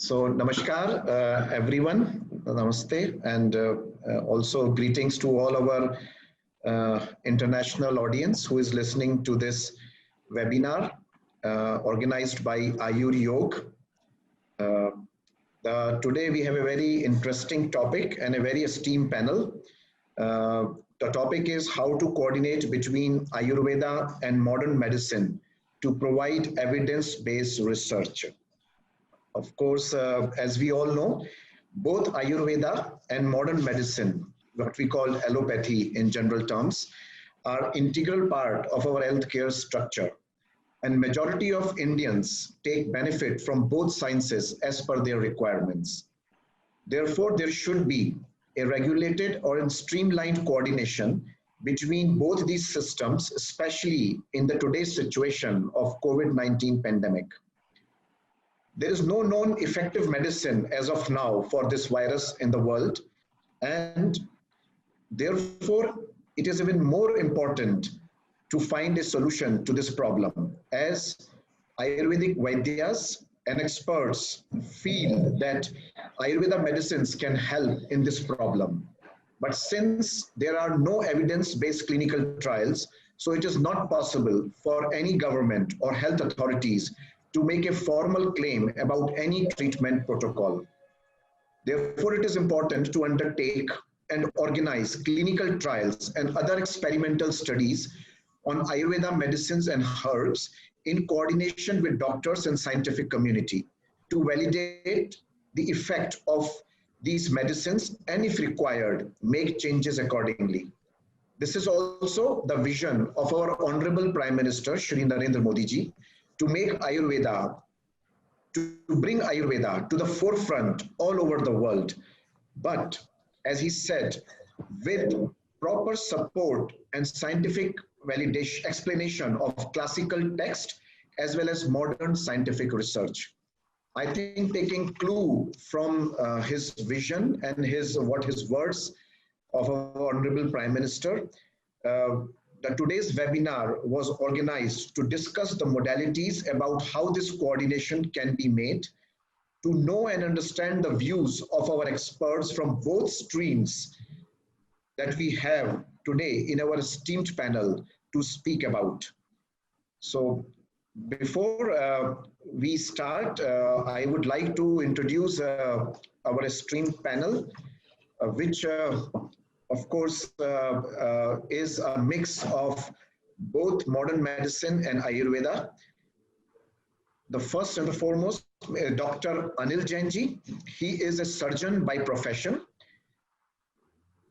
Namaskar, everyone. Namaste, and also greetings to all our international audience who is listening to this webinar organized by Ayuryog. Uh, Today we have a very interesting topic and a very esteemed panel. The topic is how to coordinate between Ayurveda and modern medicine to provide evidence-based research. Of course, as we all know, both Ayurveda and modern medicine, what we call allopathy in general terms, are integral part of our healthcare structure. And majority of Indians take benefit from both sciences as per their requirements. Therefore, there should be a regulated or a streamlined coordination between both these systems, especially in the today's situation of COVID-19 pandemic. There is no known effective medicine as of now for this virus in the world, and therefore it is even more important to find a solution to this problem, as Ayurvedic Vaidyas and experts feel that Ayurveda medicines can help in this problem. But since there are no evidence-based clinical trials, so it is not possible for any government or health authorities to make a formal claim about any treatment protocol. Therefore, it is important to undertake and organize clinical trials and other experimental studies on Ayurveda medicines and herbs in coordination with doctors and scientific community to validate the effect of these medicines and, if required, make changes accordingly. This is also the vision of our Honorable Prime Minister, Shri Narendra Modi ji, to make Ayurveda, to bring Ayurveda to the forefront all over the world. But as he said, with proper support and scientific validation, explanation of classical text as well as modern scientific research. I think taking clue from his vision and his words of our Honorable Prime Minister, today's webinar was organized to discuss the modalities about how this coordination can be made, to know and understand the views of our experts from both streams that we have today in our esteemed panel to speak about. So before we start, I would like to introduce our esteemed panel, which of course, is a mix of both modern medicine and Ayurveda. The first and the foremost, Dr. Anil Jain ji. He is a surgeon by profession.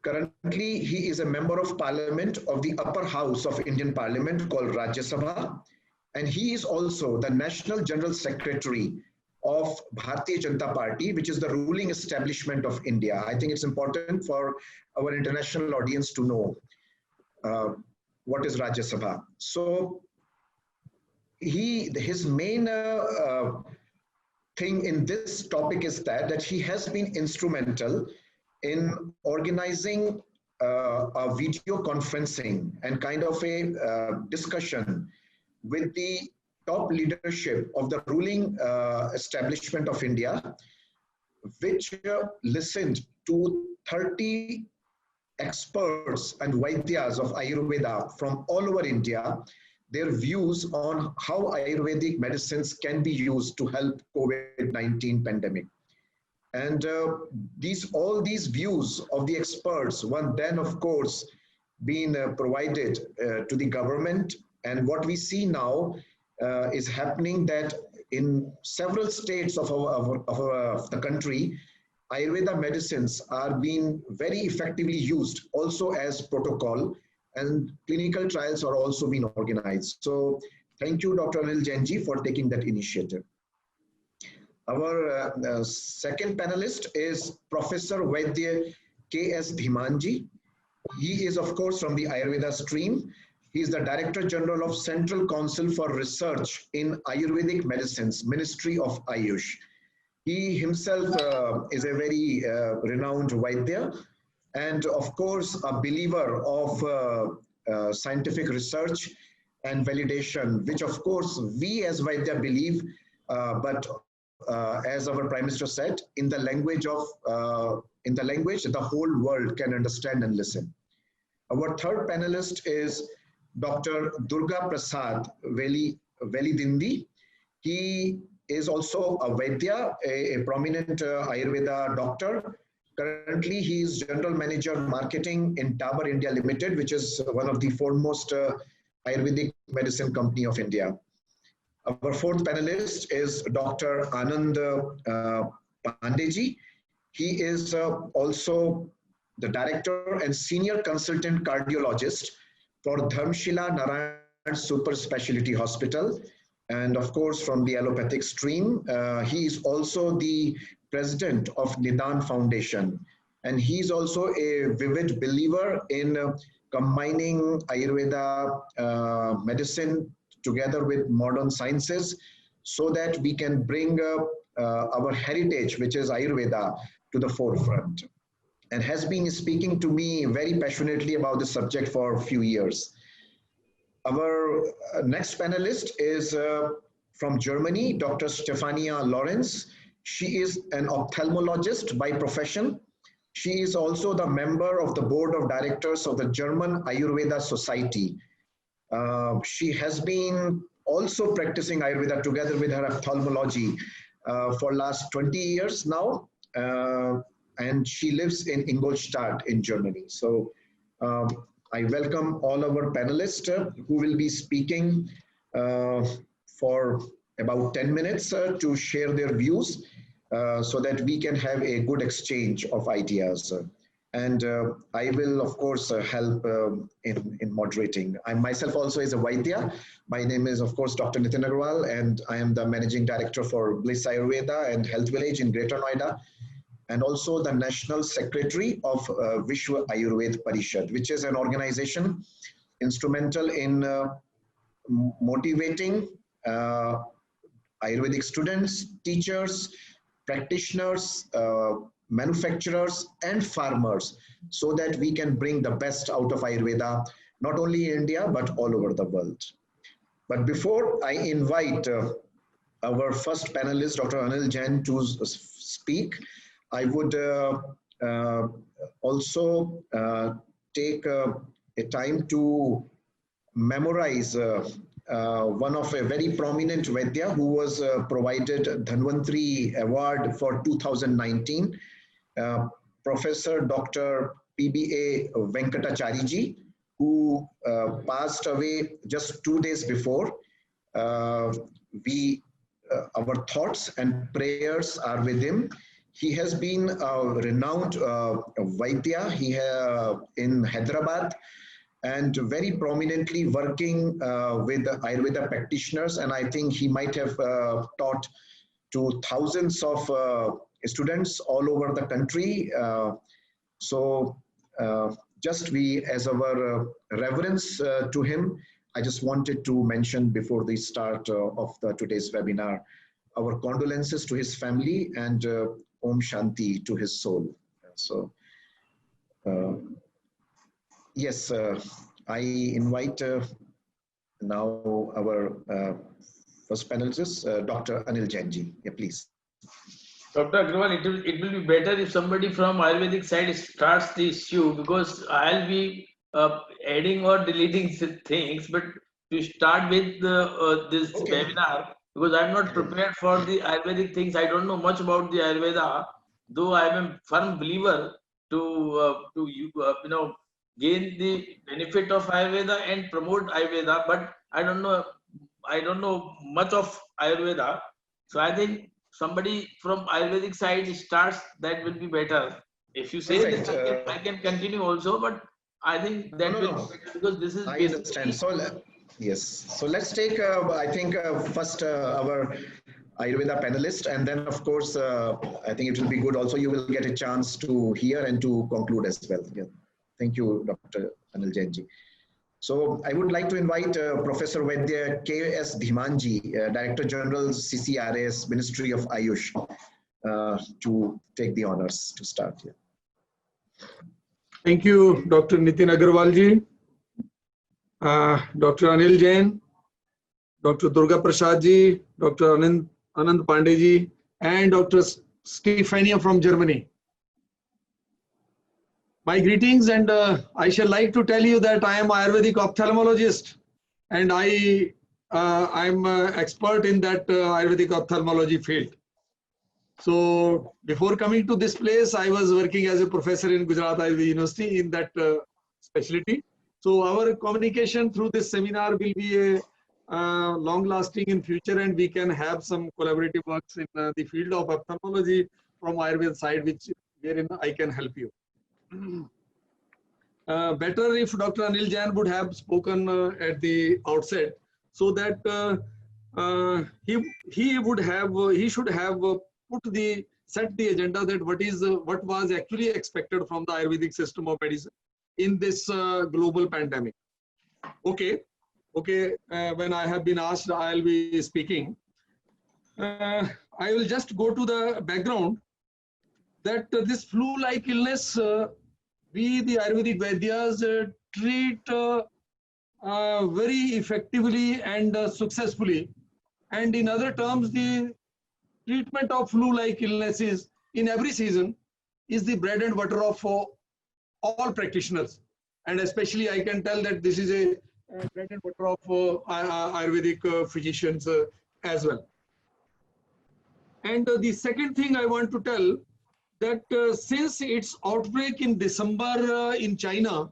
Currently, he is a member of parliament of the upper house of Indian parliament called Rajya Sabha. And he is also the National General Secretary of Bharatiya Janata Party, which is the ruling establishment of India. I think it's important for our international audience to know what is Rajya Sabha. So his main thing in this topic is that he has been instrumental in organizing a video conferencing and kind of a discussion with the top leadership of the ruling establishment of India, which listened to 30 experts and Vaidyas of Ayurveda from all over India, their views on how Ayurvedic medicines can be used to help COVID-19 pandemic. And all these views of the experts were then, of course, being provided to the government. And what we see now is happening that in several states of the country, Ayurveda medicines are being very effectively used also as protocol, and clinical trials are also being organized. So thank you, Dr. Anil Jain ji, for taking that initiative. Our second panelist is Professor Vaidya K.S. Dhimanji. He is, of course, from the Ayurveda stream. He is the Director General of Central Council for Research in Ayurvedic Medicines, Ministry of Ayush. He himself is a very renowned Vaidya and, of course, a believer of scientific research and validation, which, of course, we as Vaidya believe, but as our Prime Minister said, in the language the whole world can understand and listen. Our third panelist is Dr. Durga Prasad Velidindi. He is also a Vaidya, a prominent Ayurveda doctor. Currently, he is General Manager Marketing in Dabur India Limited, which is one of the foremost Ayurvedic medicine company of India. Our fourth panelist is Dr. Anand Pandeji. He is also the Director and Senior Consultant Cardiologist for Dharmshila Narayan Super Specialty Hospital. And of course, from the allopathic stream, he is also the President of Nidan Foundation. And he's also a vivid believer in combining Ayurveda medicine together with modern sciences so that we can bring our heritage, which is Ayurveda, to the forefront, and has been speaking to me very passionately about this subject for a few years. Our next panelist is from Germany, Dr. Stefania Lorenz. She is an ophthalmologist by profession. She is also the member of the board of directors of the German Ayurveda Society. She has been also practicing Ayurveda together with her ophthalmology for last 20 years now. And she lives in Ingolstadt in Germany. So I welcome all our panelists who will be speaking for about 10 minutes to share their views so that we can have a good exchange of ideas. And I will, of course, help in moderating. I myself also is a Vaidya. My name is, of course, Dr. Nitin Agarwal, and I am the Managing Director for Bliss Ayurveda and Health Village in Greater Noida, and also the National Secretary of Vishwa Ayurveda Parishad, which is an organization instrumental in motivating Ayurvedic students, teachers, practitioners, manufacturers, and farmers, so that we can bring the best out of Ayurveda, not only in India, but all over the world. But before I invite our first panelist, Dr. Anil Jain, to speak, I would also take a time to memorize one of a very prominent Vaidya who was provided Dhanvantri Award for 2019, Professor Dr. PBA Venkatachariji, who passed away just 2 days before. Our thoughts and prayers are with him. He has been a renowned Vaidya in Hyderabad, and very prominently working with Ayurveda practitioners. And I think he might have taught to thousands of students all over the country. Just we, as our reverence to him, I just wanted to mention before the start of today's webinar, our condolences to his family and Om Shanti to his soul. So, yes, I invite now our first panelist, Dr. Anil Jain. Yeah, please. Dr. Agarwal, it will be better if somebody from Ayurvedic side starts the issue, because I'll be adding or deleting things, but to start with this webinar, because I'm not prepared for the Ayurvedic things. I don't know much about the Ayurveda, though I'm a firm believer to gain the benefit of Ayurveda and promote Ayurveda, but I don't know much of Ayurveda. So I think somebody from Ayurvedic side starts, that will be better. If you say that, I can continue also, but I think that will be better, because this is I understand. So yes, so let's take I think first our Ayurveda panelist, and then of course I think it will be good also, you will get a chance to hear and to conclude as well. Yeah. Thank you, Dr. Anil Jain ji. So I would like to invite Professor Vaidya K.S. Dhimanji, Director General CCRS, Ministry of Ayush, to take the honors to start here. Thank you, Dr. Nitin Agarwal ji, Dr. Anil Jain, Dr. Durga Prasad ji, Dr. Anand Pandey ji, and Dr. Stefania from Germany. My greetings, and I shall like to tell you that I am Ayurvedic ophthalmologist, and I'm expert in that Ayurvedic ophthalmology field. So before coming to this place, I was working as a professor in Gujarat Ayurveda University in that specialty. So our communication through this seminar will be a long-lasting in future, and we can have some collaborative works in the field of ophthalmology from Ayurveda side, which wherein I can help you. Better if Dr. Anil Jain would have spoken at the outset, so that he should have set the agenda that what was actually expected from the Ayurvedic system of medicine in this global pandemic. Okay, when I have been asked, I'll be speaking. I will just go to the background that this flu-like illness, we the Ayurvedic Vaidyas treat very effectively and successfully. And in other terms, the treatment of flu-like illnesses in every season is the bread and butter of all practitioners. And especially I can tell that this is a bread and butter of Ayurvedic physicians as well. And the second thing I want to tell that since its outbreak in December in China,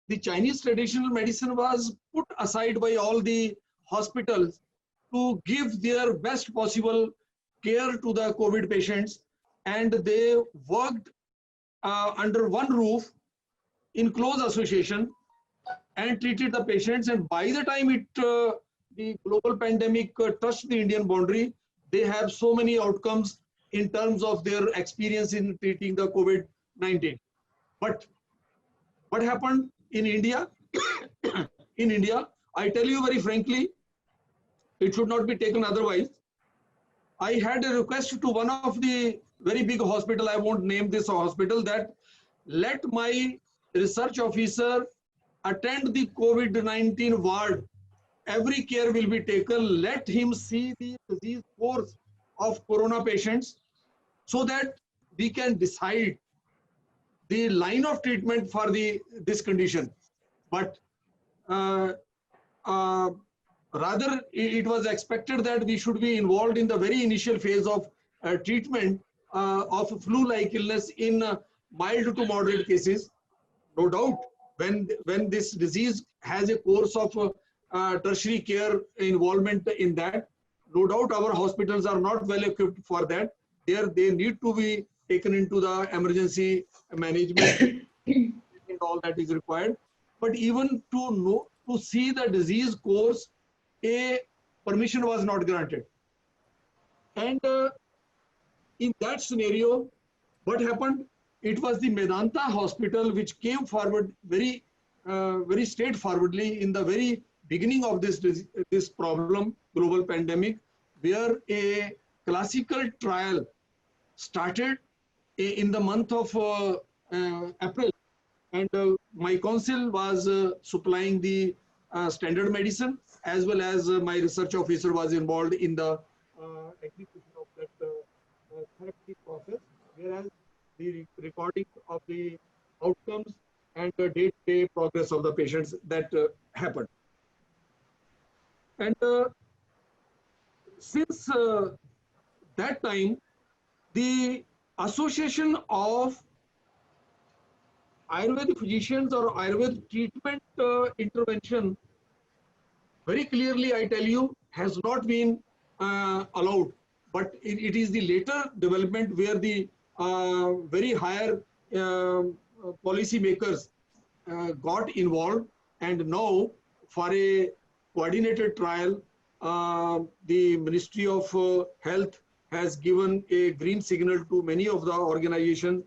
the Chinese traditional medicine was put aside by all the hospitals to give their best possible care to the COVID patients, and they worked under one roof in close association and treated the patients. And by the time the global pandemic touched the Indian boundary, they have so many outcomes in terms of their experience in treating the COVID-19. But what happened in India? In India, I tell you very frankly, it should not be taken otherwise. I had a request to one of the very big hospital, I won't name this hospital, that let my research officer attend the COVID-19 ward. Every care will be taken. Let him see the disease course of corona patients so that we can decide the line of treatment for this condition. But rather, it was expected that we should be involved in the very initial phase of treatment of flu-like illness in mild to moderate cases. No doubt, when this disease has a course of tertiary care involvement in that, no doubt our hospitals are not well equipped for that. They need to be taken into the emergency management and all that is required. But even to see the disease course, a permission was not granted. And in that scenario, what happened? It was the Medanta hospital which came forward very straightforwardly in the very beginning of this problem, global pandemic, where a classical trial started in the month of April, and my council was supplying the standard medicine, as well as my research officer was involved in the execution of that therapeutic process, whereas the recording of the outcomes and the day-to-day progress of the patients that happened. And since that time, the Association of Ayurvedic Physicians or Ayurvedic treatment intervention, very clearly I tell you, has not been allowed. But it is the later development where the very higher policy makers got involved, and now for a coordinated trial, the Ministry of Health has given a green signal to many of the organizations,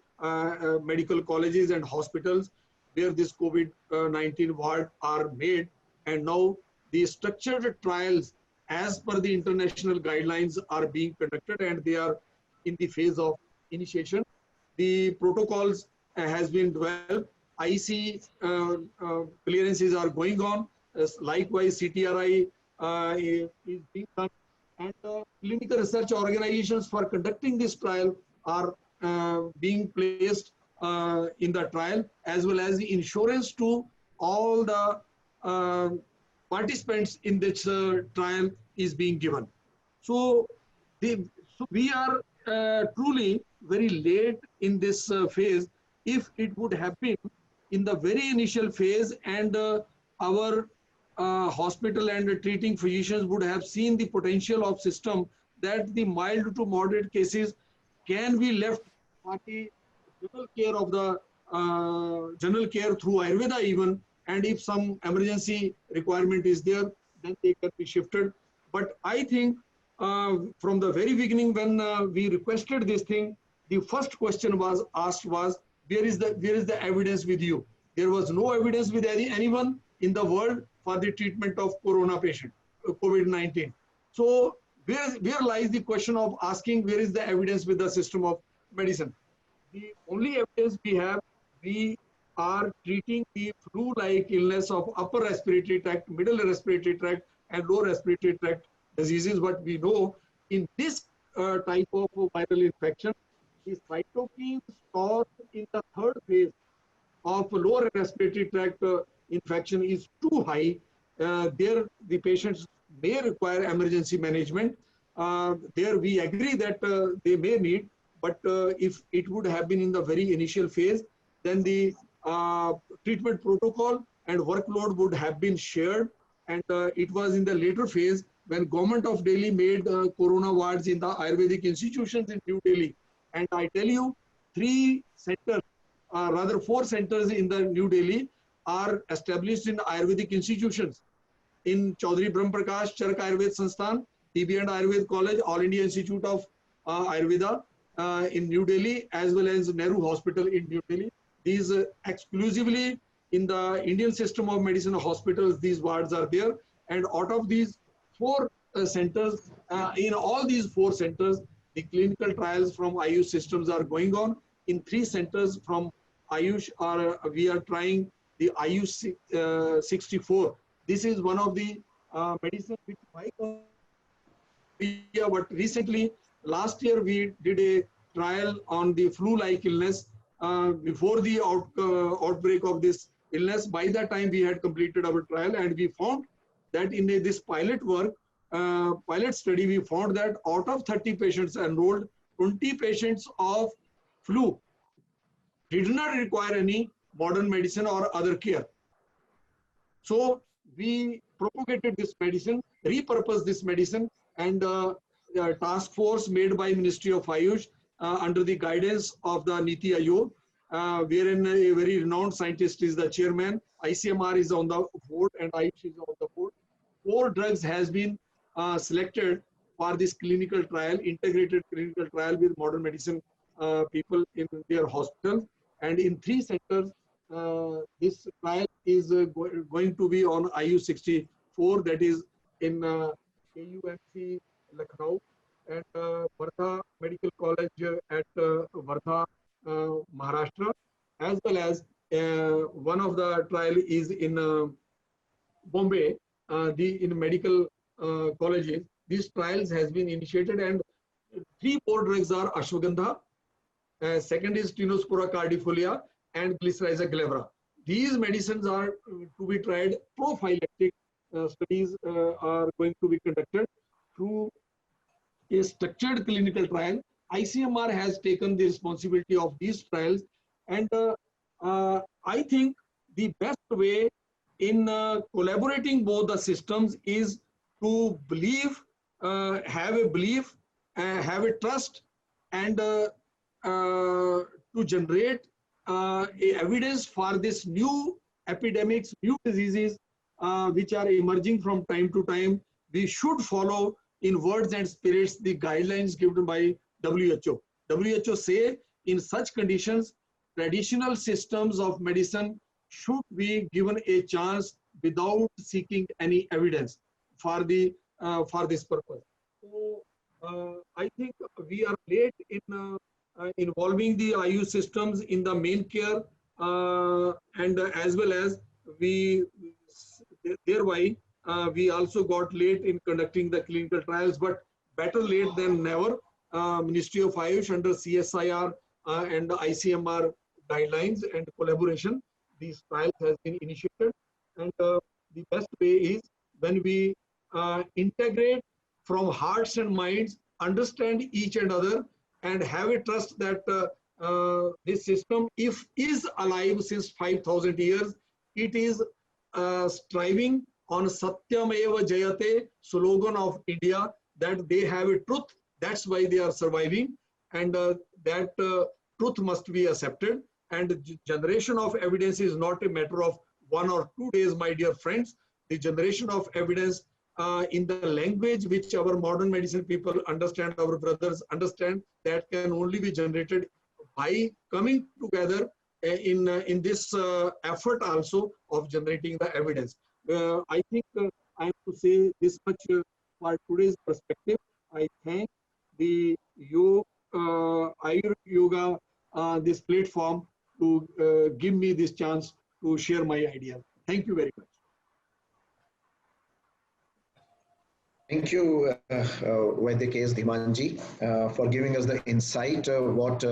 medical colleges and hospitals where this COVID-19 ward are made. And now the structured trials as per the international guidelines are being conducted, and they are in the phase of initiation. The protocols has been developed. IC clearances are going on. Likewise, CTRI is being done, and clinical research organizations for conducting this trial are being placed in the trial, as well as the insurance to all the uh, participants in this trial is being given. So, so we are truly very late in this phase. If it would have been in the very initial phase, and our hospital and treating physicians would have seen the potential of system, that the mild to moderate cases can be left for the general care of the general care through Ayurveda even, and if some emergency requirement is there, then they can be shifted. But I think from the very beginning, when we requested this thing, the first question was asked was, where is the evidence with you? There was no evidence with anyone in the world for the treatment of corona patient, COVID-19. So where lies the question of asking where is the evidence with the system of medicine? The only evidence we are treating the flu-like illness of upper respiratory tract, middle respiratory tract, and lower respiratory tract diseases. What we know in this type of viral infection, the cytokines stored in the third phase of lower respiratory tract infection is too high. There, the patients may require emergency management. There, we agree that they may need, but if it would have been in the very initial phase, then the treatment protocol and workload would have been shared. And it was in the later phase when Government of Delhi made corona wards in the Ayurvedic institutions in New Delhi. And I tell you, 3 centers, rather 4 centers in the New Delhi are established in Ayurvedic institutions. In Chaudhary Brahm Prakash Charak Ayurved Sansthan, TB and Ayurved College, All India Institute of Ayurveda in New Delhi, as well as Nehru Hospital in New Delhi. These exclusively in the Indian system of medicine hospitals, these wards are there. And out of these 4 centers, in all these 4 centers, the clinical trials from Ayush systems are going on. In 3 centers from Ayush, we are trying the Ayush 64. This is one of the medicines which but recently, last year, we did a trial on the flu-like illness before the outbreak of this illness. By that time, we had completed our trial, and we found that in this pilot work, pilot study, we found that out of 30 patients enrolled, 20 patients of flu did not require any modern medicine or other care. So we propagated this medicine, repurposed this medicine, and a task force made by Ministry of Ayush under the guidance of the Niti Ayurveda, wherein a very renowned scientist is the chairman, ICMR is on the board, and Ayush is on the board. 4 drugs has been selected for this clinical trial, integrated clinical trial with modern medicine people in their hospitals. And in 3 centers, this trial is going to be on Ayush 64, that is in AUMC Lucknow, and Vardha Medical College at Vardha, Maharashtra, as well as one of the trial is in Bombay, in medical colleges. These trials has been initiated, and 3 more drugs are ashwagandha, second is Tinospora cardifolia, and Glycyrrhiza glabra. These medicines are to be tried. Prophylactic studies are going to be conducted through a structured clinical trial. ICMR has taken the responsibility of these trials, and I think the best way in collaborating both the systems is to believe, have a belief, have a trust, and to generate evidence for this new epidemics, new diseases which are emerging from time to time. We should follow in words and spirits the guidelines given by WHO. WHO say in such conditions, traditional systems of medicine should be given a chance without seeking any evidence for this purpose. So I think we are late in involving the IU systems in the main care, and as well as we thereby we also got late in conducting the clinical trials. But better late than never. Ministry of Ayush under CSIR and ICMR guidelines and collaboration, these trials has been initiated. And the best way is when we integrate from hearts and minds, understand each and other, and have a trust that this system, if is alive since 5,000 years, it is striving on Satyam Eva Jayate, slogan of India, that they have a truth. That's why they are surviving, and that truth must be accepted. And the generation of evidence is not a matter of 1 or 2 days, my dear friends. The generation of evidence in the language which our modern medicine people understand, our brothers understand, that can only be generated by coming together in this effort also of generating the evidence. I think I have to say this much for today's perspective. I thank the Ayuryoga, this platform, to give me this chance to share my ideas. Thank you very much. Thank you, Vaidya Dhimanji, for giving us the insight of what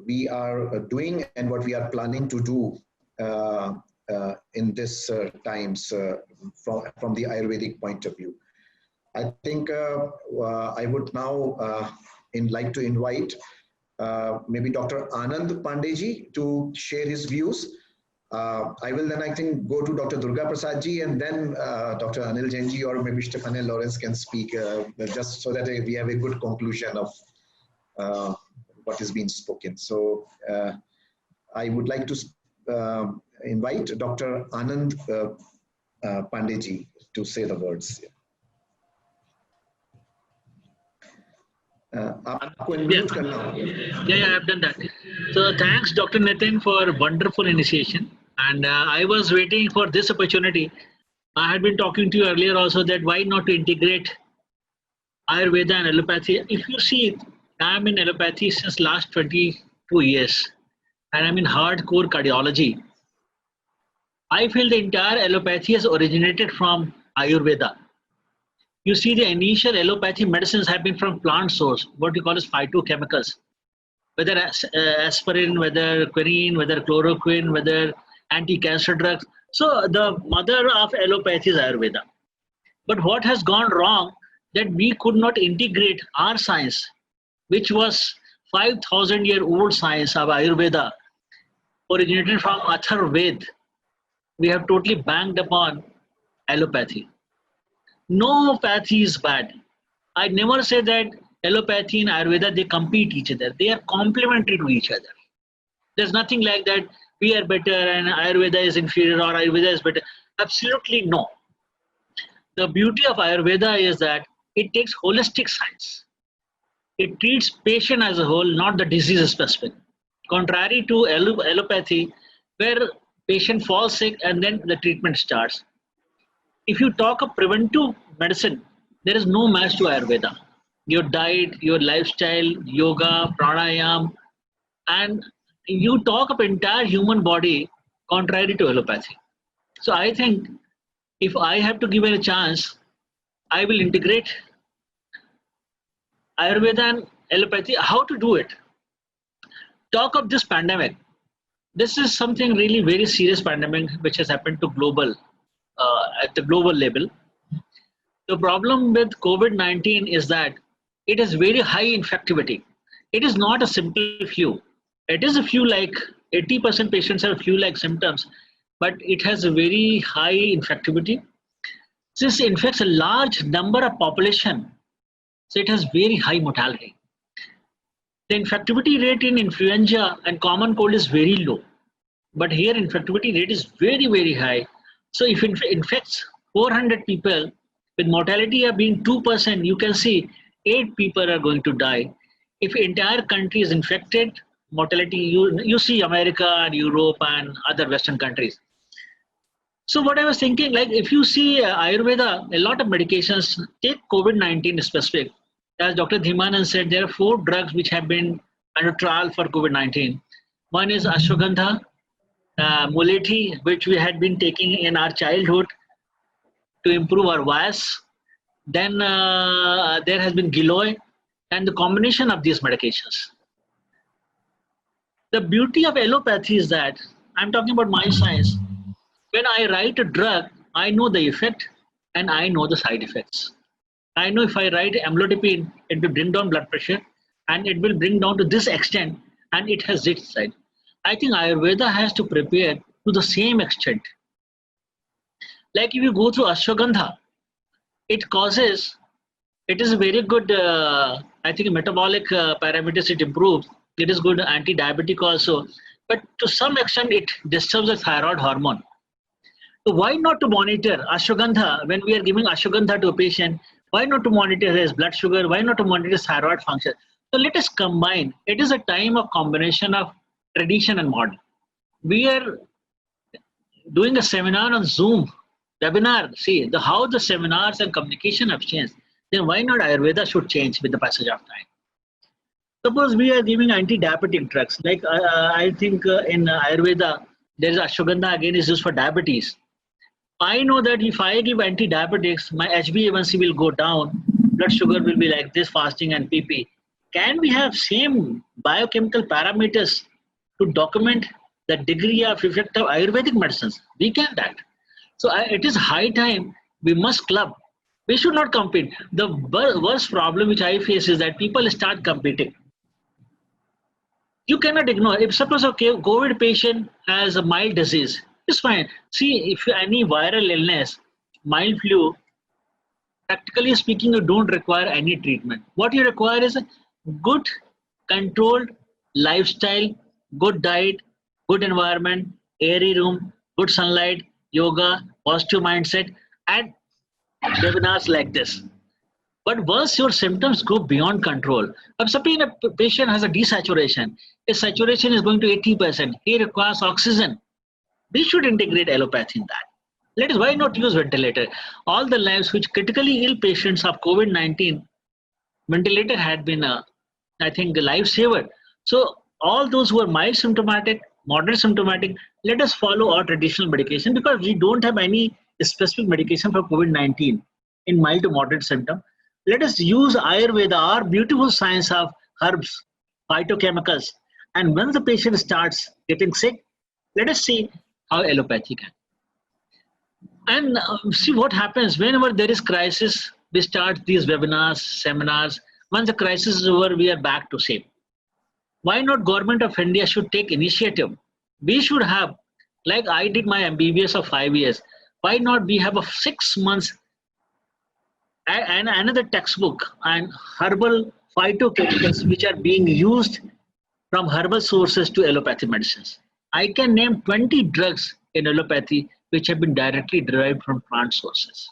we are doing and what we are planning to do in this times from the Ayurvedic point of view. I think I would now like to invite maybe Dr. Anand Pandeyji to share his views. I will then, I think, go to Dr. Durga Prasad ji, and then Dr. Anil Jain ji or maybe Stephanie Lawrence can speak, just so that we have a good conclusion of what is being spoken. So I would like to invite Dr. Anand Pandeyji to say the words. Yeah, I've done that. So thanks, Dr. Nitin, for wonderful initiation. And I was waiting for this opportunity. I had been talking to you earlier also that why not to integrate Ayurveda and allopathy. If you see, I'm in allopathy since last 22 years, and I'm in hardcore cardiology. I feel the entire allopathy has originated from Ayurveda. You see, the initial allopathy medicines have been from plant source, what you call as phytochemicals, whether aspirin, whether quinine, whether chloroquine, whether anti-cancer drugs. So the mother of allopathy is Ayurveda. But what has gone wrong, that we could not integrate our science, which was 5,000-year-old science of Ayurveda, originated from Ayurveda. We have totally banged upon allopathy. No pathy is bad. I never say that allopathy and Ayurveda, they compete each other. They are complementary to each other. There's nothing like that we are better and Ayurveda is inferior or Ayurveda is better. Absolutely no. The beauty of Ayurveda is that it takes holistic science. It treats patient as a whole, not the disease specific. Contrary to allopathy, where patient falls sick and then the treatment starts. If you talk of preventive medicine, there is no match to Ayurveda. Your diet, your lifestyle, yoga, pranayam, and you talk of entire human body contrary to allopathy. So I think if I have to give it a chance, I will integrate Ayurveda and allopathy. How to do it? Talk of this pandemic. This is something really very serious pandemic which has happened to global, at the global level. The problem with COVID-19 is that it has very high infectivity. It is not a simple flu. It is a flu like 80% patients have flu-like symptoms, but it has a very high infectivity. This infects a large number of population, so it has very high mortality. The infectivity rate in influenza and common cold is very low, but here infectivity rate is very, very high. So if it infects 400 people with mortality of being 2%, you can see 8 people are going to die. If entire country is infected, mortality, you see America and Europe and other Western countries. So what I was thinking, like if you see Ayurveda, a lot of medications, take COVID-19 specific. As Dr. Dhimanand said, there are 4 drugs which have been under trial for COVID-19. One is ashwagandha, mulethi, which we had been taking in our childhood to improve our voice. then there has been Giloy, and the combination of these medications. The beauty of allopathy is that, I'm talking about my science, when I write a drug, I know the effect and I know the side effects. I know if I write amlodipine, it will bring down blood pressure and it will bring down to this extent and it has this side. I think Ayurveda has to prepare to the same extent. Like if you go through ashwagandha, it is a very good, I think metabolic parameters it improves. It is good anti-diabetic also, but to some extent it disturbs the thyroid hormone. So why not to monitor ashwagandha when we are giving ashwagandha to a patient? Why not to monitor his blood sugar? Why not to monitor his thyroid function? So let us combine. It is a time of combination of tradition and modern. We are doing a seminar on Zoom, webinar. See how the seminars and communication have changed. Then why not Ayurveda should change with the passage of time? Suppose we are giving anti-diabetic drugs, like I think in Ayurveda, there is ashwagandha again is used for diabetes. I know that if I give anti-diabetics, my HbA1c will go down, blood sugar will be like this, fasting and PP. Can we have same biochemical parameters to document the degree of effect of Ayurvedic medicines? We can that. So it is high time we must club. We should not compete. The worst problem which I face is that people start competing. You cannot ignore. If suppose a COVID patient has a mild disease, it's fine. See, if any viral illness, mild flu, practically speaking, you don't require any treatment. What you require is a good, controlled lifestyle, good diet, good environment, airy room, good sunlight, yoga, positive mindset, and webinars like this. But once your symptoms go beyond control, suppose a patient has a desaturation, his saturation is going to 80%, he requires oxygen. We should integrate allopathy in that. Why not use ventilator? All the lives which critically ill patients of COVID-19, ventilator had been, I think, a lifesaver. So all those who are mild symptomatic, moderate symptomatic, let us follow our traditional medication because we don't have any specific medication for COVID-19 in mild to moderate symptom. Let us use Ayurveda, our beautiful science of herbs, phytochemicals, and when the patient starts getting sick, let us see how allopathy can. And see what happens whenever there is crisis, we start these webinars, seminars. Once the crisis is over, we are back to same. Why not Government of India should take initiative? We should have, like I did my MBBS of 5 years, why not we have a 6 months and another textbook and herbal phytochemicals which are being used from herbal sources to allopathy medicines. I can name 20 drugs in allopathy which have been directly derived from plant sources.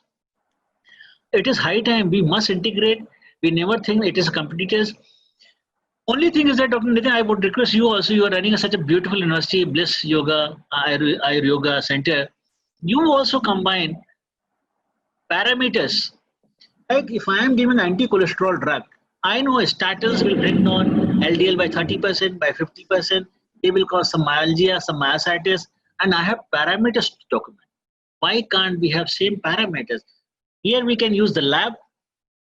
It is high time we must integrate. We never think it is competitors. Only thing is that, Dr. Nitin, I would request you also, you are running such a beautiful university, Bliss Yoga, Ayuryoga Center. You also combine parameters. Like if I am given anti-cholesterol drug, I know statins will bring down LDL by 30%, by 50%. They will cause some myalgia, some myositis, and I have parameters to document. Why can't we have same parameters? Here we can use the lab,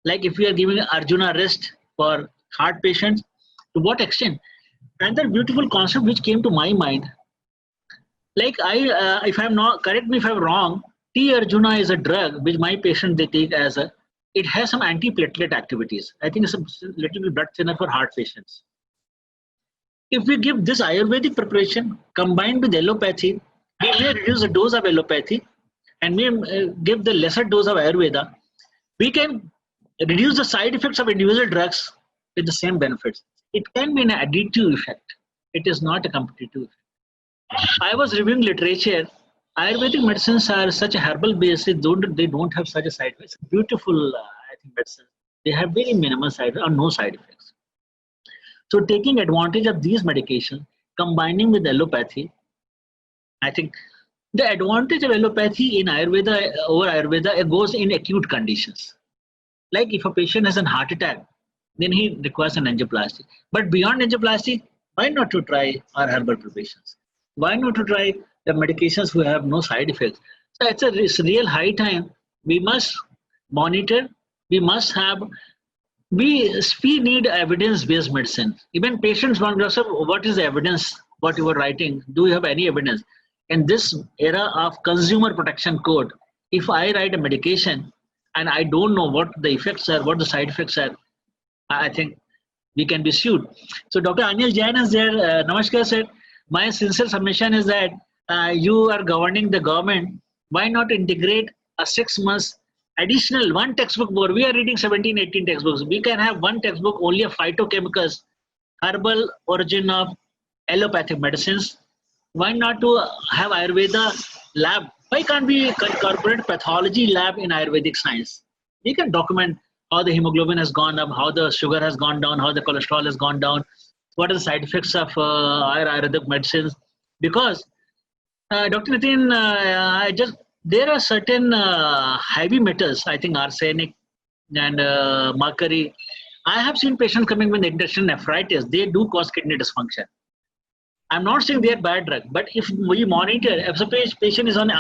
like if we are giving Arjuna rest for heart patients, to what extent? Another beautiful concept which came to my mind, like if I'm not, correct me if I'm wrong, T-Arjuna is a drug which my patient they take as a, it has some anti-platelet activities. I think it's a little bit blood thinner for heart patients. If we give this Ayurvedic preparation combined with allopathy, we may reduce the dose of allopathy and may give the lesser dose of Ayurveda. We can reduce the side effects of individual drugs with the same benefits. It can be an additive effect. It is not a competitive effect. I was reviewing literature. Ayurvedic medicines are such a herbal base. They don't have such a side effects. Beautiful, I think, medicine. They have very minimal side effects or no side effects. So taking advantage of these medications, combining with allopathy, I think the advantage of allopathy in Ayurveda over Ayurveda goes in acute conditions. Like if a patient has a heart attack, then he requires an angioplasty. But beyond angioplasty, why not to try our herbal preparations? Why not to try the medications who have no side effects? So it's a real high time. We must monitor We must have, we need evidence-based medicine. Even patients want to ask, what is the evidence, what you are writing? Do you have any evidence? In this era of consumer protection code, if I write a medication and I don't know what the effects are, what the side effects are, I think we can be sued. So Dr. Anil Jain is there. Namaskar sir. My sincere submission is that you are governing the government. Why not integrate a 6 months additional one textbook more? We are reading 17, 18 textbooks. We can have one textbook only of phytochemicals, herbal origin of allopathic medicines. Why not to have Ayurveda lab? Why can't we incorporate pathology lab in Ayurvedic science? We can document how the hemoglobin has gone up, how the sugar has gone down, how the cholesterol has gone down, what are the side effects of Ayurvedic medicines. Because Dr. Nitin, there are certain heavy metals, I think arsenic and mercury. I have seen patients coming with intestinal nephritis. They do cause kidney dysfunction. I'm not saying they are bad drug, but if we monitor, if a patient is on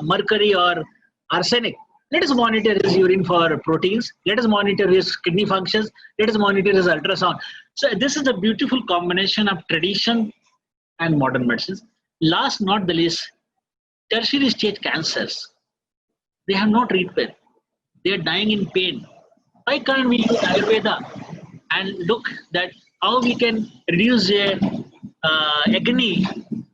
mercury or arsenic, let us monitor his urine for proteins. Let us monitor his kidney functions. Let us monitor his ultrasound. So this is a beautiful combination of tradition and modern medicines. Last not the least, tertiary stage cancers. They have no treatment. They are dying in pain. Why can't we use Ayurveda and look that how we can reduce their agony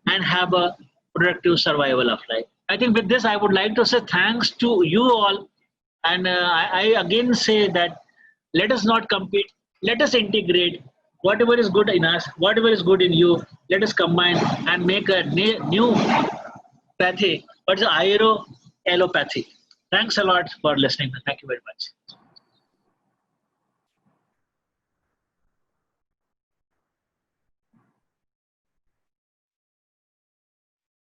and have a productive survival of life? I think with this, I would like to say thanks to you all. And I again say that let us not compete. Let us integrate whatever is good in us, whatever is good in you. Let us combine and make a new pathy, but it's allopathy. Thanks a lot for listening. Thank you very much.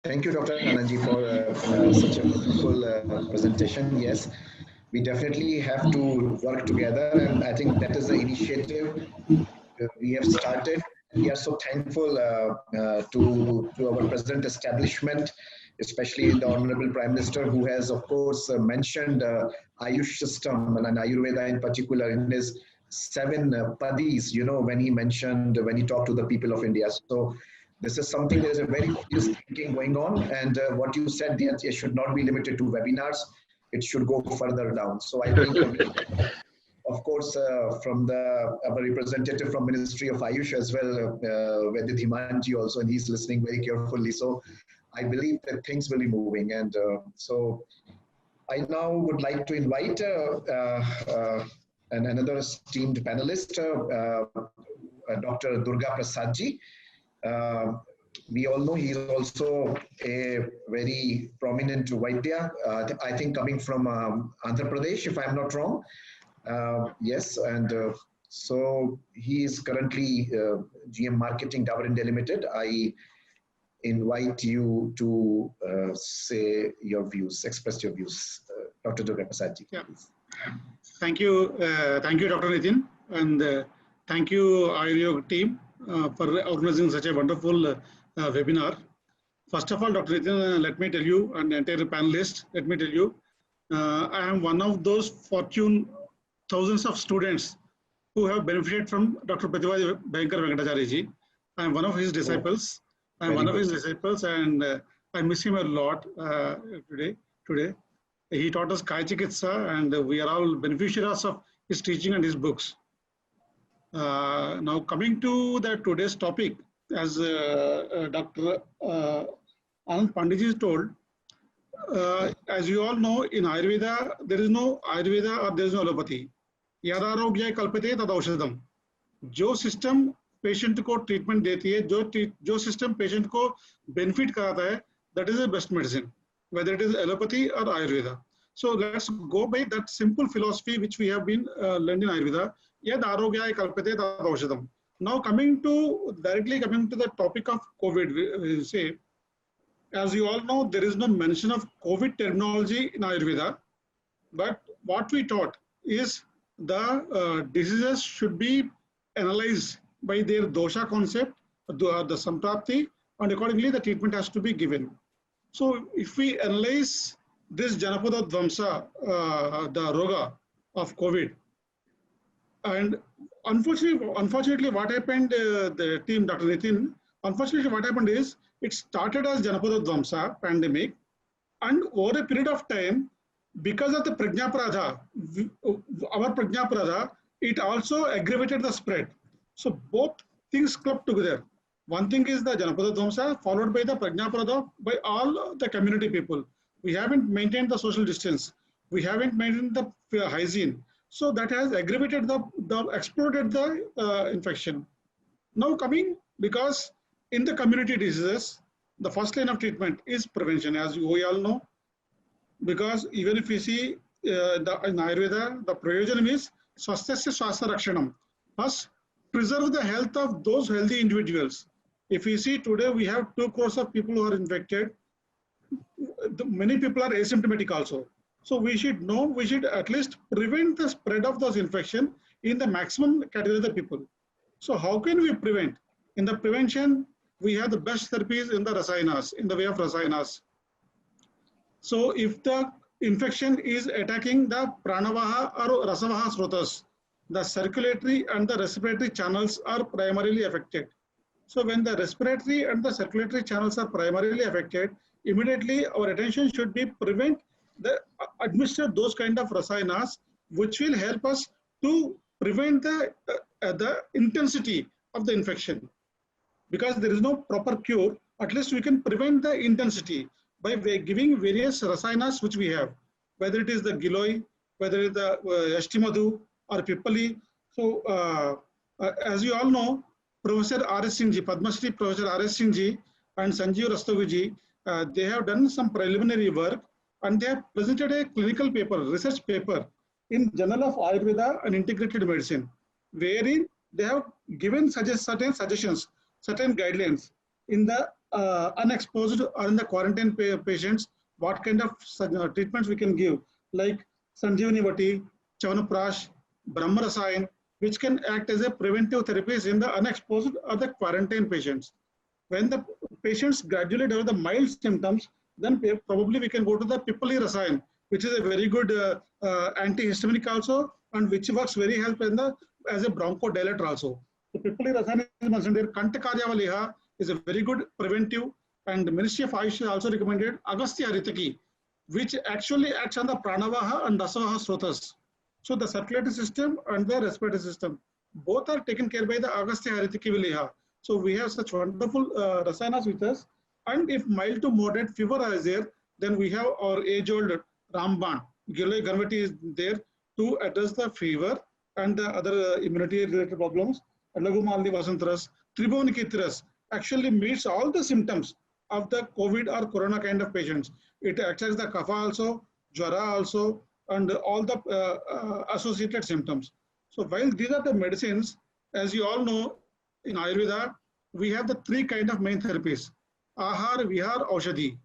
Thank you, Dr. Anandji, for such a wonderful presentation. Yes, we definitely have to work together, and I think that is the initiative we have started. We are so thankful to our present establishment, especially the Honorable Prime Minister, who has, of course, mentioned Ayush system and Ayurveda in particular in his 7 padis, when he talked to the people of India. So this is something, there is a very serious thinking going on. And what you said, it should not be limited to webinars. It should go further down. So I think, of course, from our representative from Ministry of Ayush as well, Vedit Himanji also, and he's listening very carefully. So I believe that things will be moving. And so I now would like to invite another esteemed panelist, Dr. Durga Prasadji. We all know he is also a very prominent Vaidya, I think coming from Andhra Pradesh, if I'm not wrong. Yes, and so he is currently GM Marketing, Dabur India Limited. I invite you to say your views, express your views. Dr. Durga Prasadji. Yeah. Thank you, Dr. Nitin, and thank you, Ayuryog team, for organizing such a wonderful webinar. First of all, Dr. Nitin, let me tell you, and entire panelists, let me tell you, I am one of those fortune thousands of students who have benefited from Dr. Pratibha Bhayankar Venkatacharya ji. I am one of his disciples. I am one of his disciples, and I miss him a lot today. He taught us Kaya Chikitsa, and we are all beneficiaries of his teaching and his books. Now coming to today's topic, as Dr. Anand Panditji told, as you all know, in Ayurveda, there is no Ayurveda or there is no allopathy. Yadarogyay kalpate tad aushadam. जो system patient को treatment देती है, जो system patient को benefit कराता है, that is the best medicine, whether it is allopathy or Ayurveda. So let's go by that simple philosophy which we have been learned in Ayurveda. Yad arogyay kalpate tad aushadam. Now directly coming to the topic of COVID, we say, as you all know, there is no mention of COVID terminology in Ayurveda, but what we taught is the diseases should be analyzed by their dosha concept, the samprapti, and accordingly the treatment has to be given. So if we analyze this Janapada Dvamsa, the Roga, of COVID. And unfortunately, what happened, the team, Dr. Nitin, unfortunately, what happened is it started as Janapada Dvamsa pandemic, and over a period of time, because of the Prajna Pradha, our Prajna Pradha, it also aggravated the spread. So both things clubbed together. One thing is the Janapada Dvamsa, followed by the Prajna Pradha by all the community people. We haven't maintained the social distance. We haven't maintained the hygiene. So that has aggravated exploded the infection. Now coming, because in the community diseases, the first line of treatment is prevention, as we all know. Because even if we see in Ayurveda, the prayojanam is swasthasya swastha rakshanam. First, preserve the health of those healthy individuals. If we see today, we have 2 crores of people who are infected. Many people are asymptomatic also. So we should know, we should at least prevent the spread of those infection in the maximum category of the people. So how can we prevent? In the prevention, we have the best therapies in the rasayanas, in the way of rasayanas. So if the infection is attacking the pranavaha or rasavaha srotas, the circulatory and the respiratory channels are primarily affected. So when the respiratory and the circulatory channels are primarily affected, immediately our attention should be administer those kind of rasayanas, which will help us to prevent the intensity of the infection. Because there is no proper cure, at least we can prevent the intensity by giving various rasayanas which we have, whether it is the Giloy, whether it is the Yashtimadu or Pippali. So as you all know, Professor R.S. Singh ji, Padma Shri Professor R.S. Singh ji and Sanjeev Rastogi ji, they have done some preliminary work, and they have presented a clinical paper, research paper in Journal of Ayurveda and Integrated Medicine, wherein they have given certain suggestions, certain guidelines in the unexposed or in the quarantine patients, what kind of treatments we can give, like Sanjeevani Vati, Chavaprash, Brahma Rasayan, which can act as a preventive therapies in the unexposed or the quarantine patients. When the patients gradually develop the mild symptoms, then probably we can go to the Pippali Rasayan, which is a very good antihistaminic also, and which works very help in as a bronchodilator also. The Pippali Rasayan is mentioned here. Kantakarya is a very good preventive, and the Ministry of Ayush also recommended Agastya Haritaki, which actually acts on the pranavaha and rasavaha srotas. So the circulatory system and the respiratory system, both are taken care by the Agastya Haritaki Viliha. So we have such wonderful rasayanas with us. And if mild to moderate fever is there, then we have our age-old Ramban. Giloy Ganvati is there to address the fever and the other immunity-related problems. Lagumalni Vasantaras, Tribhuvanikitras actually meets all the symptoms of the COVID or corona kind of patients. It attacks the kapha also, jwara also, and all the associated symptoms. So while these are the medicines, as you all know, in Ayurveda, we have the 3 kind of main therapies: Ahar, Vihar, Aushadhi.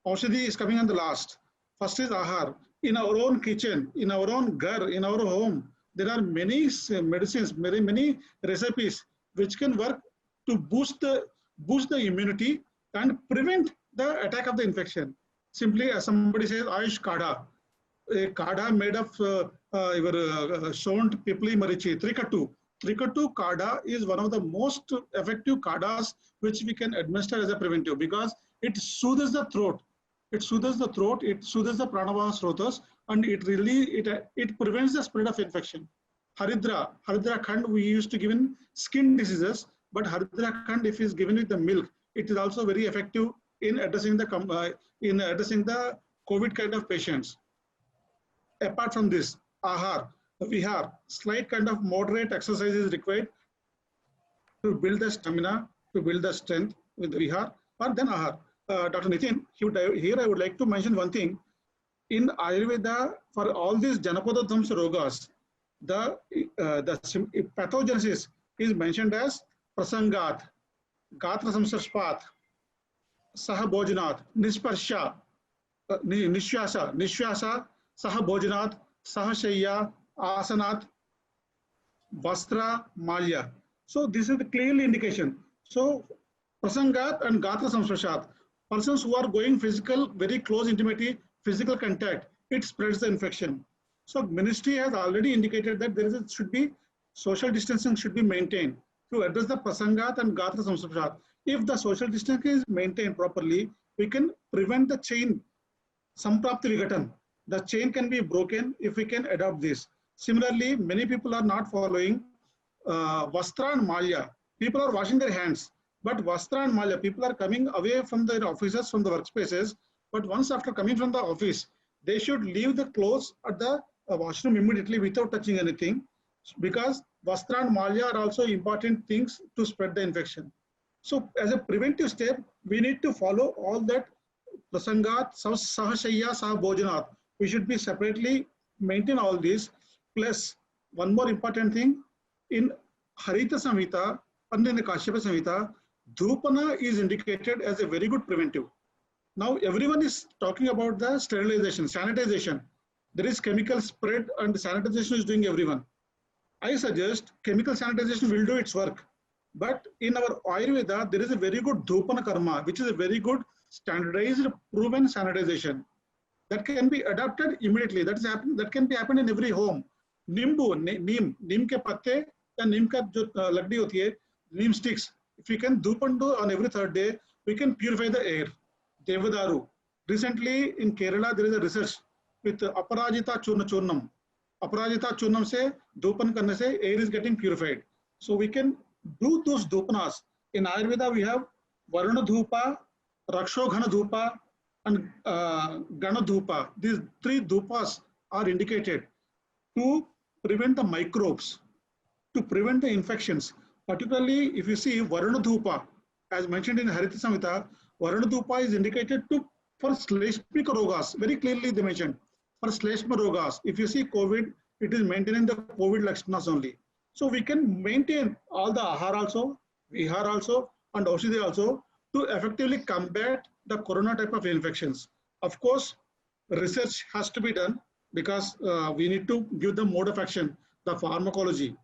Aushadhi is coming on the last. First is Ahar. In our own kitchen, in our own gar, in our home, there are many medicines, many recipes which can work to boost the immunity and prevent the attack of the infection. Simply, as somebody says, Ayush Kadha, a kadha made of Shont, Pipli, Marichi, Trikatu. Trikatu kadha is one of the most effective kadhas which we can administer as a preventive, because it soothes the throat. It soothes the throat, it soothes the pranavaha srotas, and it prevents the spread of infection. Haridra Khand we used to give in skin diseases, but Haridra Khand, if is given with the milk, it is also very effective in addressing the COVID kind of patients. Apart from this, Ahar, Vihar, slight kind of moderate exercise is required to build the stamina, to build the strength with the Vihar, or then Ahar. Dr. Nitin, here I would like to mention one thing. In Ayurveda, for all these Janapada Dhamsa Rogas, the pathogenesis is mentioned as Prasangat, Gatra Samsarspat, Saha Bhojanat, Nisparsha, Nishwasa, Saha Bhojanat, Saha Shayya, Asanat, Vastra, Malya. So this is the clearly indication. So Prasangat and Gatra Samsarshat, persons who are going physical, very close intimacy, physical contact, it spreads the infection. So ministry has already indicated that should be social distancing should be maintained to address the prasangat and gatra samsapshat. If the social distancing is maintained properly, we can prevent the chain samprapti vigatan. The chain can be broken if we can adopt this. Similarly, many people are not following vastra and malya. People are washing their hands, but vastra and malya, people are coming away from their offices, from the workspaces. But once after coming from the office, they should leave the clothes at the washroom immediately without touching anything, because vastra and malya are also important things to spread the infection. So as a preventive step, we need to follow all that prasangat, sahashaya, sahabhojanat. We should be separately maintain all these. Plus, one more important thing, in Harita Samhita and in the Kashyapa Samhita, Dhupana is indicated as a very good preventive. Now everyone is talking about the sterilization, sanitization. There is chemical spread and sanitization is doing everyone. I suggest chemical sanitization will do its work. But in our Ayurveda, there is a very good Dhupana karma, which is a very good standardized, proven sanitization that can be adapted immediately. That can be happened in every home. Nimbu, neem ke patte या नीम का जो लकड़ी होती है, neem sticks. If we can dhupan do on every third day, we can purify the air. Devadaru. Recently in Kerala, there is a research with Aparajita Churnam. Aparajita Churnam se dhupan karne se air is getting purified. So we can do those dhupanas. In Ayurveda, we have Varuna Dhupa, Raksho Ghana Dhupa, and Gana Dhupa. These three dhupas are indicated to prevent the microbes, to prevent the infections. Particularly if you see Varuna Dhupa, as mentioned in Harita Samhita, Varuna Dhupa is indicated for Shleshmika Rogas. Very clearly they mentioned. For Shleshma Rogas, if you see COVID, it is maintaining the COVID lakshanas only. So we can maintain all the Ahar also, Vihar also, and Aushidhi also to effectively combat the corona type of infections. Of course, research has to be done because we need to give the mode of action, the pharmacology.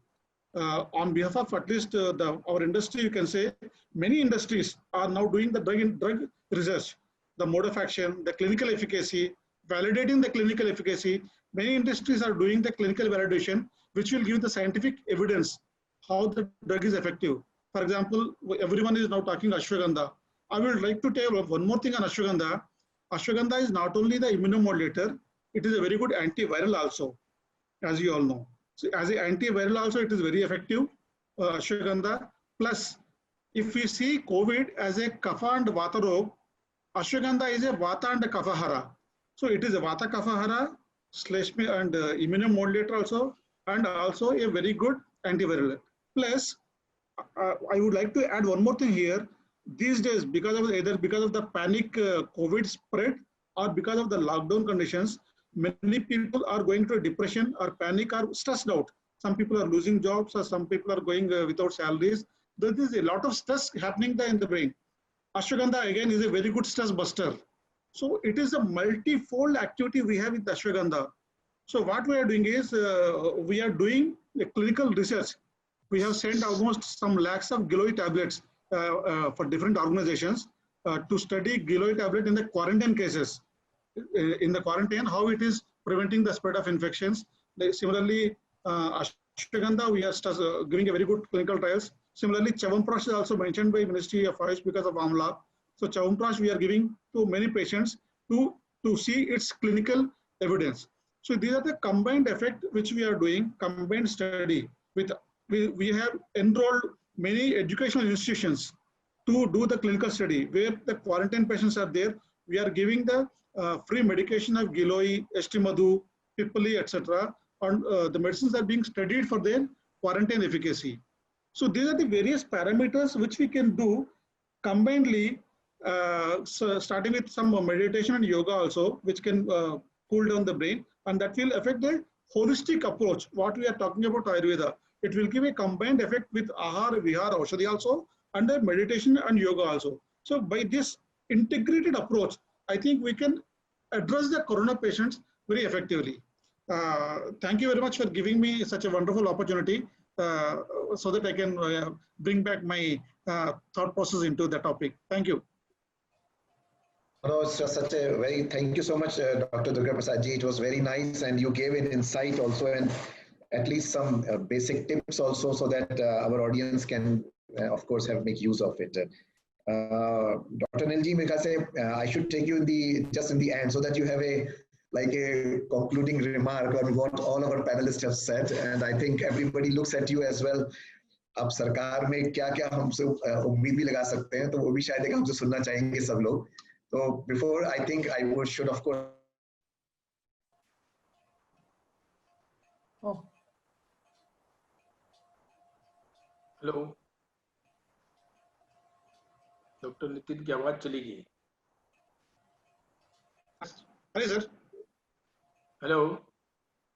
On behalf of at least our industry, you can say many industries are now doing the drug research, the mode of action, the clinical efficacy, validating the clinical efficacy. Many industries are doing the clinical validation, which will give the scientific evidence how the drug is effective. For example, everyone is now talking ashwagandha. I would like to tell one more thing on ashwagandha. Ashwagandha is not only the immunomodulator, it is a very good antiviral also, as you all know. So as an antiviral also, it is very effective, ashwagandha. Plus, if we see COVID as a kapha and vata rog, ashwagandha is a vata and a kaphahara. So it is a vata kaphahara, shleshma and immunomodulator also, and also a very good antiviral. Plus, I would like to add one more thing here. These days, because of either because of the panic COVID spread or because of the lockdown conditions, many people are going to depression or panic or stressed out. Some people are losing jobs or some people are going without salaries. There is a lot of stress happening there in the brain. Ashwagandha again is a very good stress buster. So it is a multifold activity we have with ashwagandha. So what we are doing is we are doing a clinical research. We have sent almost some lakhs of Giloy tablets for different organizations to study Giloy tablet in the quarantine cases. In the quarantine, how it is preventing the spread of infections. Similarly, ashwagandha, we are giving a very good clinical trials. Similarly, Chyawanprash is also mentioned by Ministry of Ayush because of Amla. So Chyawanprash we are giving to many patients to see its clinical evidence. So these are the combined effect which we are doing, combined study. We have enrolled many educational institutions to do the clinical study where the quarantine patients are there. We are giving the free medication of Giloy, Estimadu, Pipali, etc. And the medicines are being studied for their quarantine efficacy. So these are the various parameters which we can do combinedly, so starting with some meditation and yoga also, which can cool down the brain, and that will affect the holistic approach. What we are talking about Ayurveda, it will give a combined effect with Ahar, Vihar, Aushadhi also, and the meditation and yoga also. So by this integrated approach, I think we can address the corona patients very effectively. Thank you very much for giving me such a wonderful opportunity so that I can bring back my thought process into the topic. Thank you. No, it's just such a very, thank you so much, Dr. Durga Prasad ji. It was very nice, and you gave an insight also, and at least some basic tips also, so that our audience can, of course, have make use of it. Dr. Nilji, I should take you in the just in the end, so that you have a like a concluding remark on what all our panelists have said, and I think everybody looks at you as well. अब सरकार में क्या क्या हमसे उम्मीद भी लगा सकते हैं, तो वो भी शायद एक हमसे सुनना चाहेंगे सब लोग. So before, I think I should, of course. Oh. Hello. Doctor Nitin की आवाज चली गई. Hi, sir. Hello.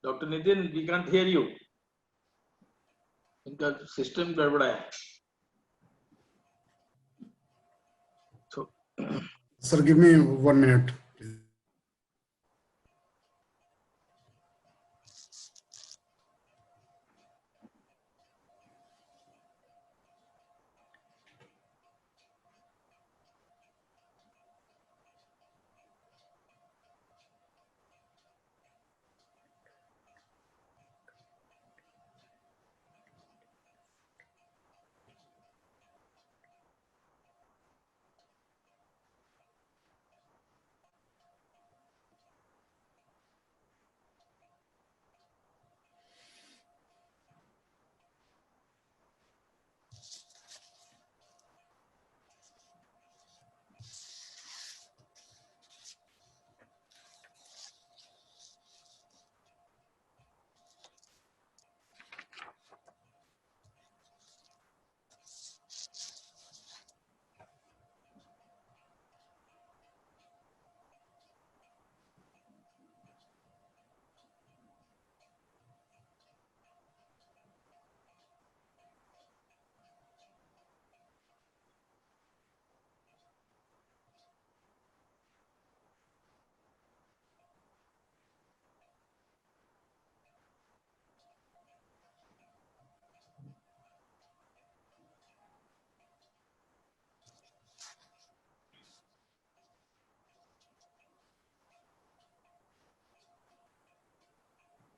Dr. Nitin, we can't hear you. इनका सिस्टम गड़बड़ा है. So, Sir, give me 1 minute.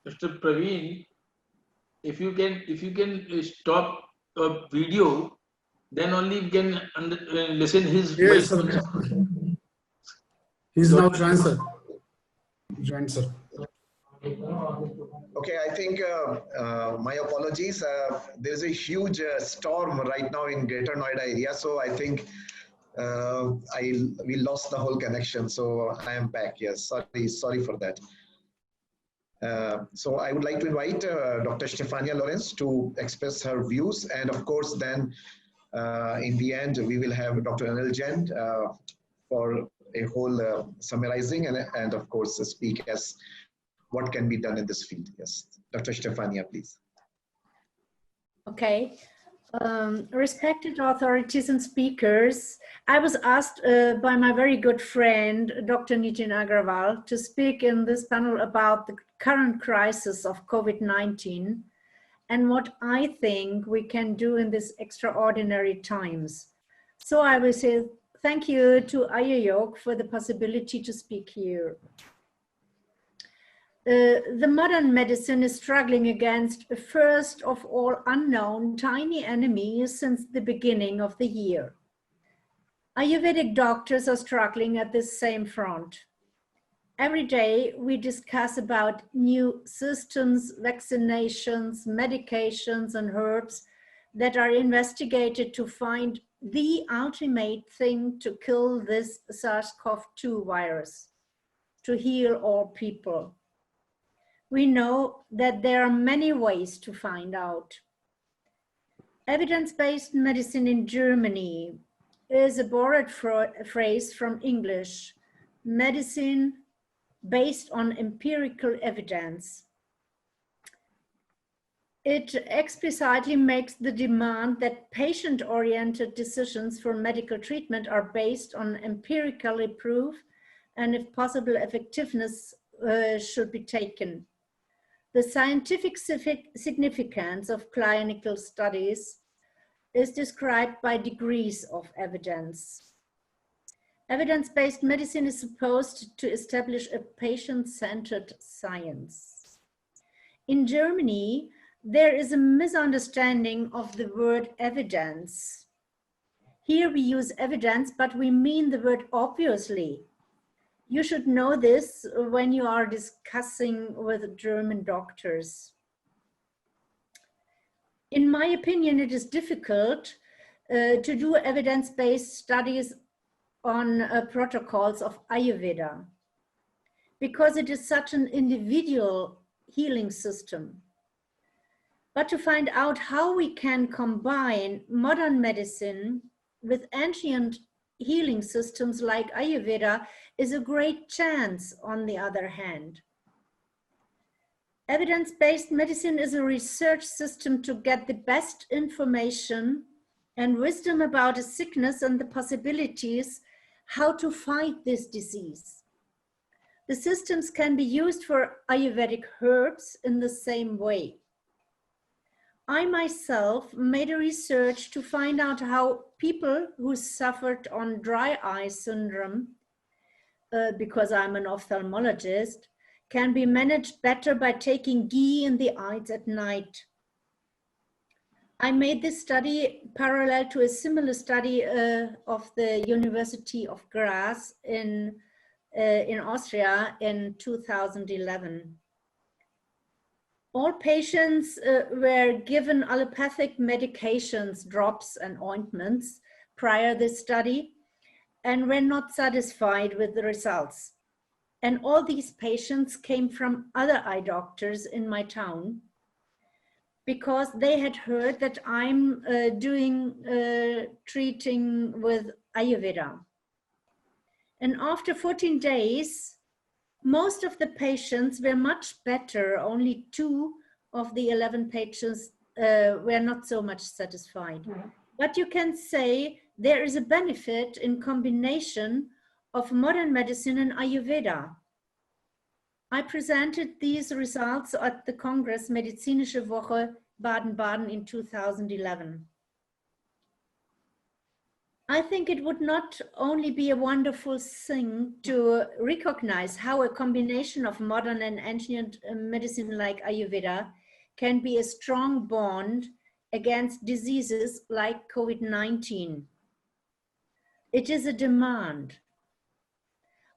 Mr. Praveen, if you can stop a video, then only we can listen his Yes, voice. sir. He's now joined, sir. Joined, sir. Okay, I think my apologies. There's a huge storm right now in Greater Noida area, so I think we lost the whole connection. So I am back. Yes, sorry for that. So I would like to invite Dr. Stefania Lorenz to express her views, and of course, then in the end, we will have Dr. Anil Jain for a whole summarizing and of course speak as what can be done in this field. Yes, Dr. Stefania, please. Okay. Respected authorities and speakers, I was asked by my very good friend, Dr. Nitin Agrawal, to speak in this panel about the current crisis of COVID-19 and what I think we can do in these extraordinary times. So I will say thank you to Ayuryog for the possibility to speak here. The modern medicine is struggling against a first of all unknown tiny enemy since the beginning of the year. Ayurvedic doctors are struggling at this same front. Every day we discuss about new systems, vaccinations, medications, and herbs that are investigated to find the ultimate thing to kill this SARS-CoV-2 virus, to heal all people. We know that there are many ways to find out. Evidence-based medicine in Germany is a borrowed phrase from English, medicine based on empirical evidence. It explicitly makes the demand that patient-oriented decisions for medical treatment are based on empirically proof, and if possible, effectiveness should be taken. The scientific significance of clinical studies is described by degrees of evidence. Evidence-based medicine is supposed to establish a patient-centered science. In Germany, there is a misunderstanding of the word evidence. Here we use evidence, but we mean the word obviously. You should know this when you are discussing with German doctors. In my opinion, it is difficult to do evidence-based studies on protocols of Ayurveda because it is such an individual healing system. But to find out how we can combine modern medicine with ancient healing systems like Ayurveda is a great chance on the other hand. Evidence-based medicine is a research system to get the best information and wisdom about a sickness and the possibilities how to fight this disease. The systems can be used for Ayurvedic herbs in the same way. I myself made a research to find out how people who suffered on dry eye syndrome, because I'm an ophthalmologist, can be managed better by taking ghee in the eyes at night. I made this study parallel to a similar study of the University of Graz in Austria in 2011. All patients were given allopathic medications, drops and ointments prior to this study and were not satisfied with the results. And all these patients came from other eye doctors in my town because they had heard that I'm treating with Ayurveda. And after 14 days, most of the patients were much better. Only 2 of the 11 patients were not so much satisfied. But you can say there is a benefit in combination of modern medicine and Ayurveda. I presented these results at the Congress Medizinische Woche Baden-Baden in 2011. I think it would not only be a wonderful thing to recognize how a combination of modern and ancient medicine like Ayurveda can be a strong bond against diseases like COVID-19. It is a demand.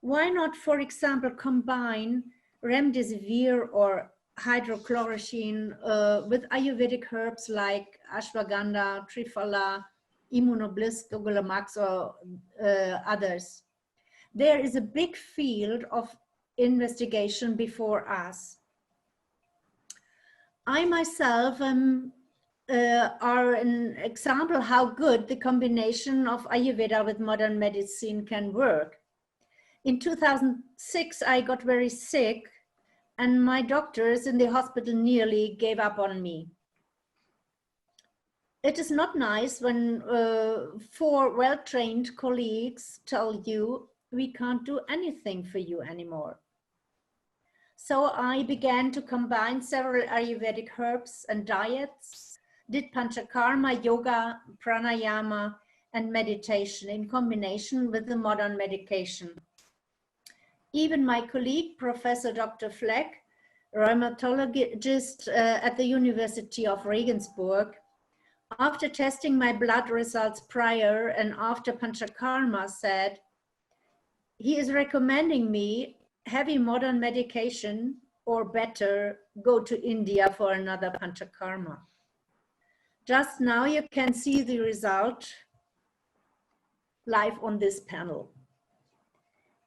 Why not, for example, combine remdesivir or hydrochloroquine with Ayurvedic herbs like ashwagandha, triphala, immunobliss, gogolamax, or others? There is a big field of investigation before us. I myself are an example how good the combination of Ayurveda with modern medicine can work. In 2006, I got very sick and my doctors in the hospital nearly gave up on me. It is not nice when 4 well-trained colleagues tell you, we can't do anything for you anymore. So I began to combine several Ayurvedic herbs and diets, did panchakarma, yoga, pranayama, and meditation in combination with the modern medication. Even my colleague, Professor Dr. Fleck, rheumatologist at the University of Regensburg, after testing my blood results prior and after panchakarma, said he is recommending me heavy modern medication or better go to India for another panchakarma. Just now you can see the result live on this panel.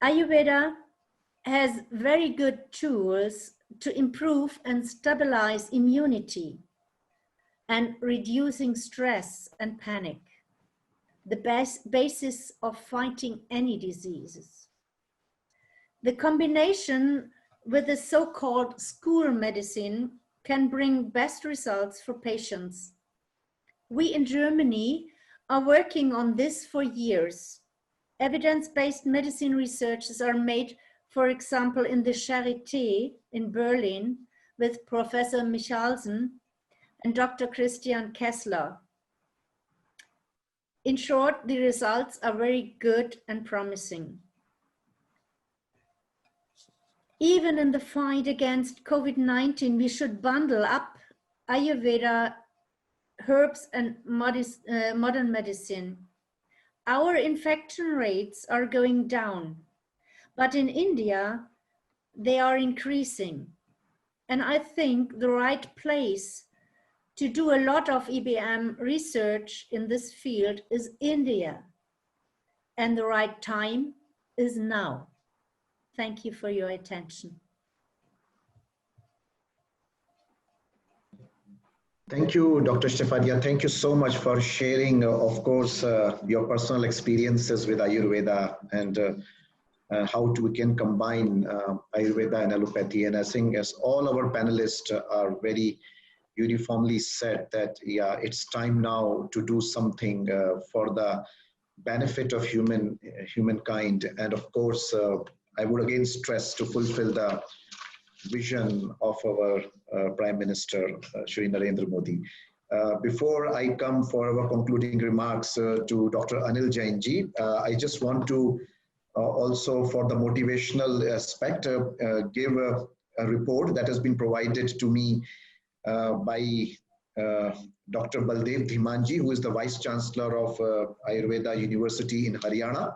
Ayurveda has very good tools to improve and stabilize immunity and reducing stress and panic, the basis of fighting any diseases. The combination with the so-called school medicine can bring best results for patients. We in Germany are working on this for years. Evidence-based medicine researches are made, for example, in the Charité in Berlin with Professor Michalsen and Dr. Christian Kessler. In short, the results are very good and promising. Even in the fight against COVID-19, we should bundle up Ayurveda, herbs, and modern medicine. Our infection rates are going down, but in India, they are increasing. And I think the right place to do a lot of EBM research in this field is India. And the right time is now. Thank you for your attention. Thank you, Dr. Stefadia. Thank you so much for sharing, of course, your personal experiences with Ayurveda and how we can combine Ayurveda and allopathy. And I think as all our panelists are very uniformly said that, yeah, it's time now to do something for the benefit of humankind. And of course, I would again stress to fulfill the vision of our Prime Minister, Shri Narendra Modi. Before I come for our concluding remarks to Dr. Anil Jainji, I just want to also for the motivational aspect, give a report that has been provided to me by Dr. Baldev Dhimanji, who is the Vice Chancellor of Ayurveda University in Haryana.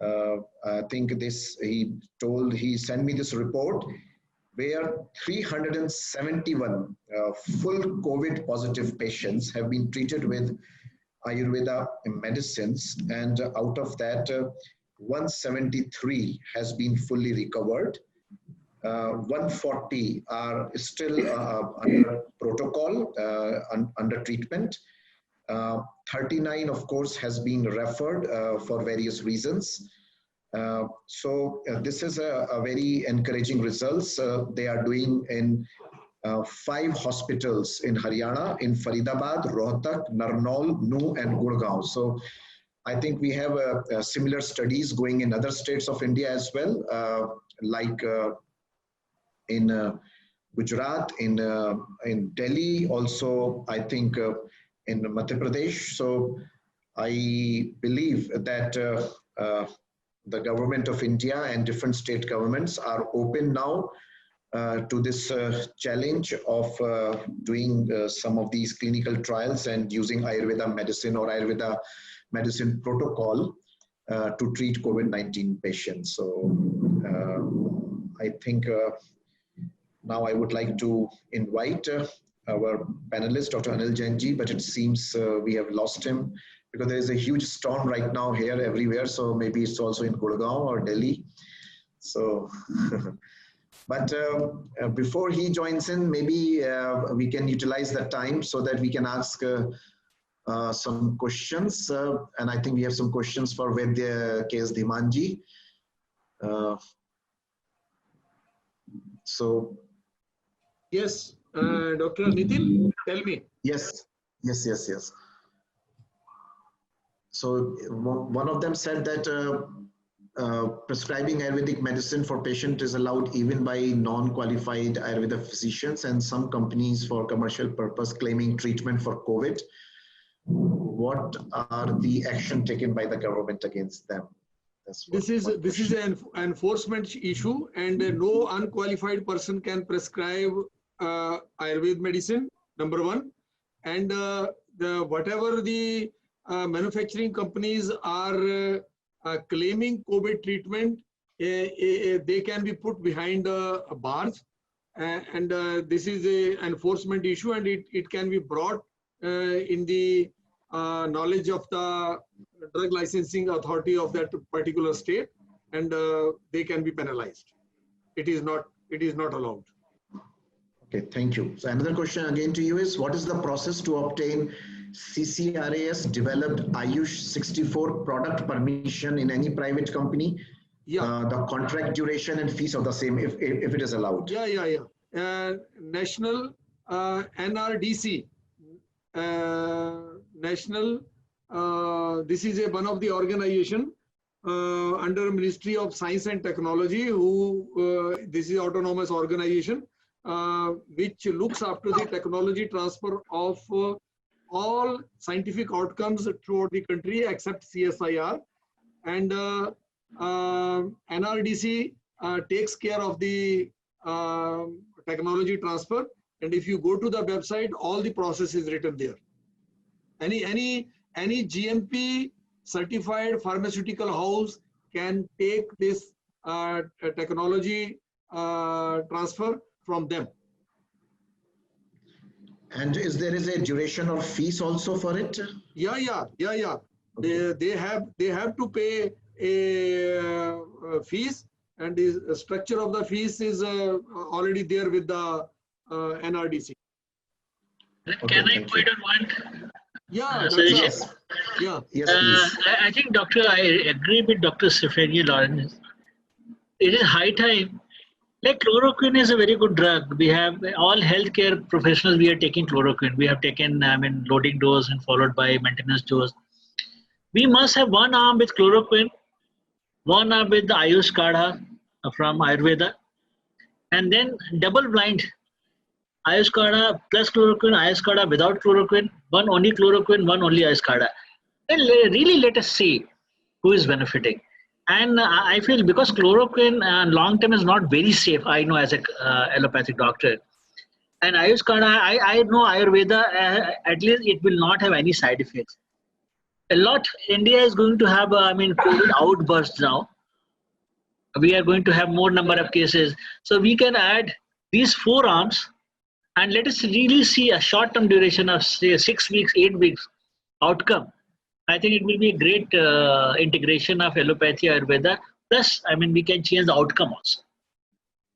I think he sent me this report where 371 full COVID positive patients have been treated with Ayurveda medicines, and out of that 173 has been fully recovered. 140 are still under protocol, under treatment. 39, of course, has been referred for various reasons. So this is a very encouraging results. They are doing in 5 hospitals in Haryana, in Faridabad, Rohtak, Narnaul, Nuh, and Gurgaon. So I think we have similar studies going in other states of India as well, like in Gujarat, in Delhi, also I think in Madhya Pradesh. So I believe that the government of India and different state governments are open now to this challenge of doing some of these clinical trials and using Ayurveda medicine or Ayurveda medicine protocol to treat COVID-19 patients. So I think now I would like to invite our panelist, Dr. Anil Jainji, but it seems we have lost him because there is a huge storm right now here everywhere. So maybe it's also in Gurgaon or Delhi. So, but before he joins in, maybe we can utilize that time so that we can ask some questions. And I think we have some questions for Vaidya K.S. Dhimanji. So. Yes, Dr. Nitin, tell me. Yes. So one of them said that prescribing Ayurvedic medicine for patient is allowed even by non-qualified Ayurveda physicians, and some companies for commercial purpose claiming treatment for COVID. What are the action taken by the government against them? This is an enforcement issue, and no unqualified person can prescribe Ayurvedic medicine, number one. And whatever the manufacturing companies are claiming COVID treatment, they can be put behind bars. And this is an enforcement issue, and it can be brought in the knowledge of the drug licensing authority of that particular state, and they can be penalized. It is not allowed. Okay, thank you. So another question again to you is, what is the process to obtain CCRAS developed Ayush 64 product permission in any private company? Yeah. The contract duration and fees of the same, if it is allowed. Yeah. National NRDC, national. This is one of the organization under Ministry of Science and Technology. This is autonomous organization which looks after the technology transfer of all scientific outcomes throughout the country except CSIR, and NRDC takes care of the technology transfer. And if you go to the website, all the process is written there. Any GMP certified pharmaceutical house can take this technology transfer from them. And is there a duration or fees also for it? Yeah. Okay. They have to pay a fees, and the structure of the fees is already there with the NRDC. Can I point out one? Yeah, suggestion? Yeah. Yes, please. I think, Doctor, I agree with Dr. Stephanie Lawrence. It is high time. Like chloroquine is a very good drug. We have all healthcare professionals. We are taking chloroquine. We have taken, loading dose and followed by maintenance dose. We must have one arm with chloroquine, one arm with the Ayush Kadha from Ayurveda, and then double blind Ayush Kadha plus chloroquine, Ayush Kadha without chloroquine, one only chloroquine, one only Ayush Kadha. And really let us see who is benefiting. And I feel because chloroquine long term is not very safe, I know as a allopathic doctor. And Ayush Kadha, I know Ayurveda, at least it will not have any side effects. India is going to have, COVID outbursts now. We are going to have more number of cases. So we can add these 4 arms and let us really see a short-term duration of say 6 weeks, 8 weeks outcome. I think it will be a great integration of allopathy, Ayurveda. Plus, we can change the outcome also.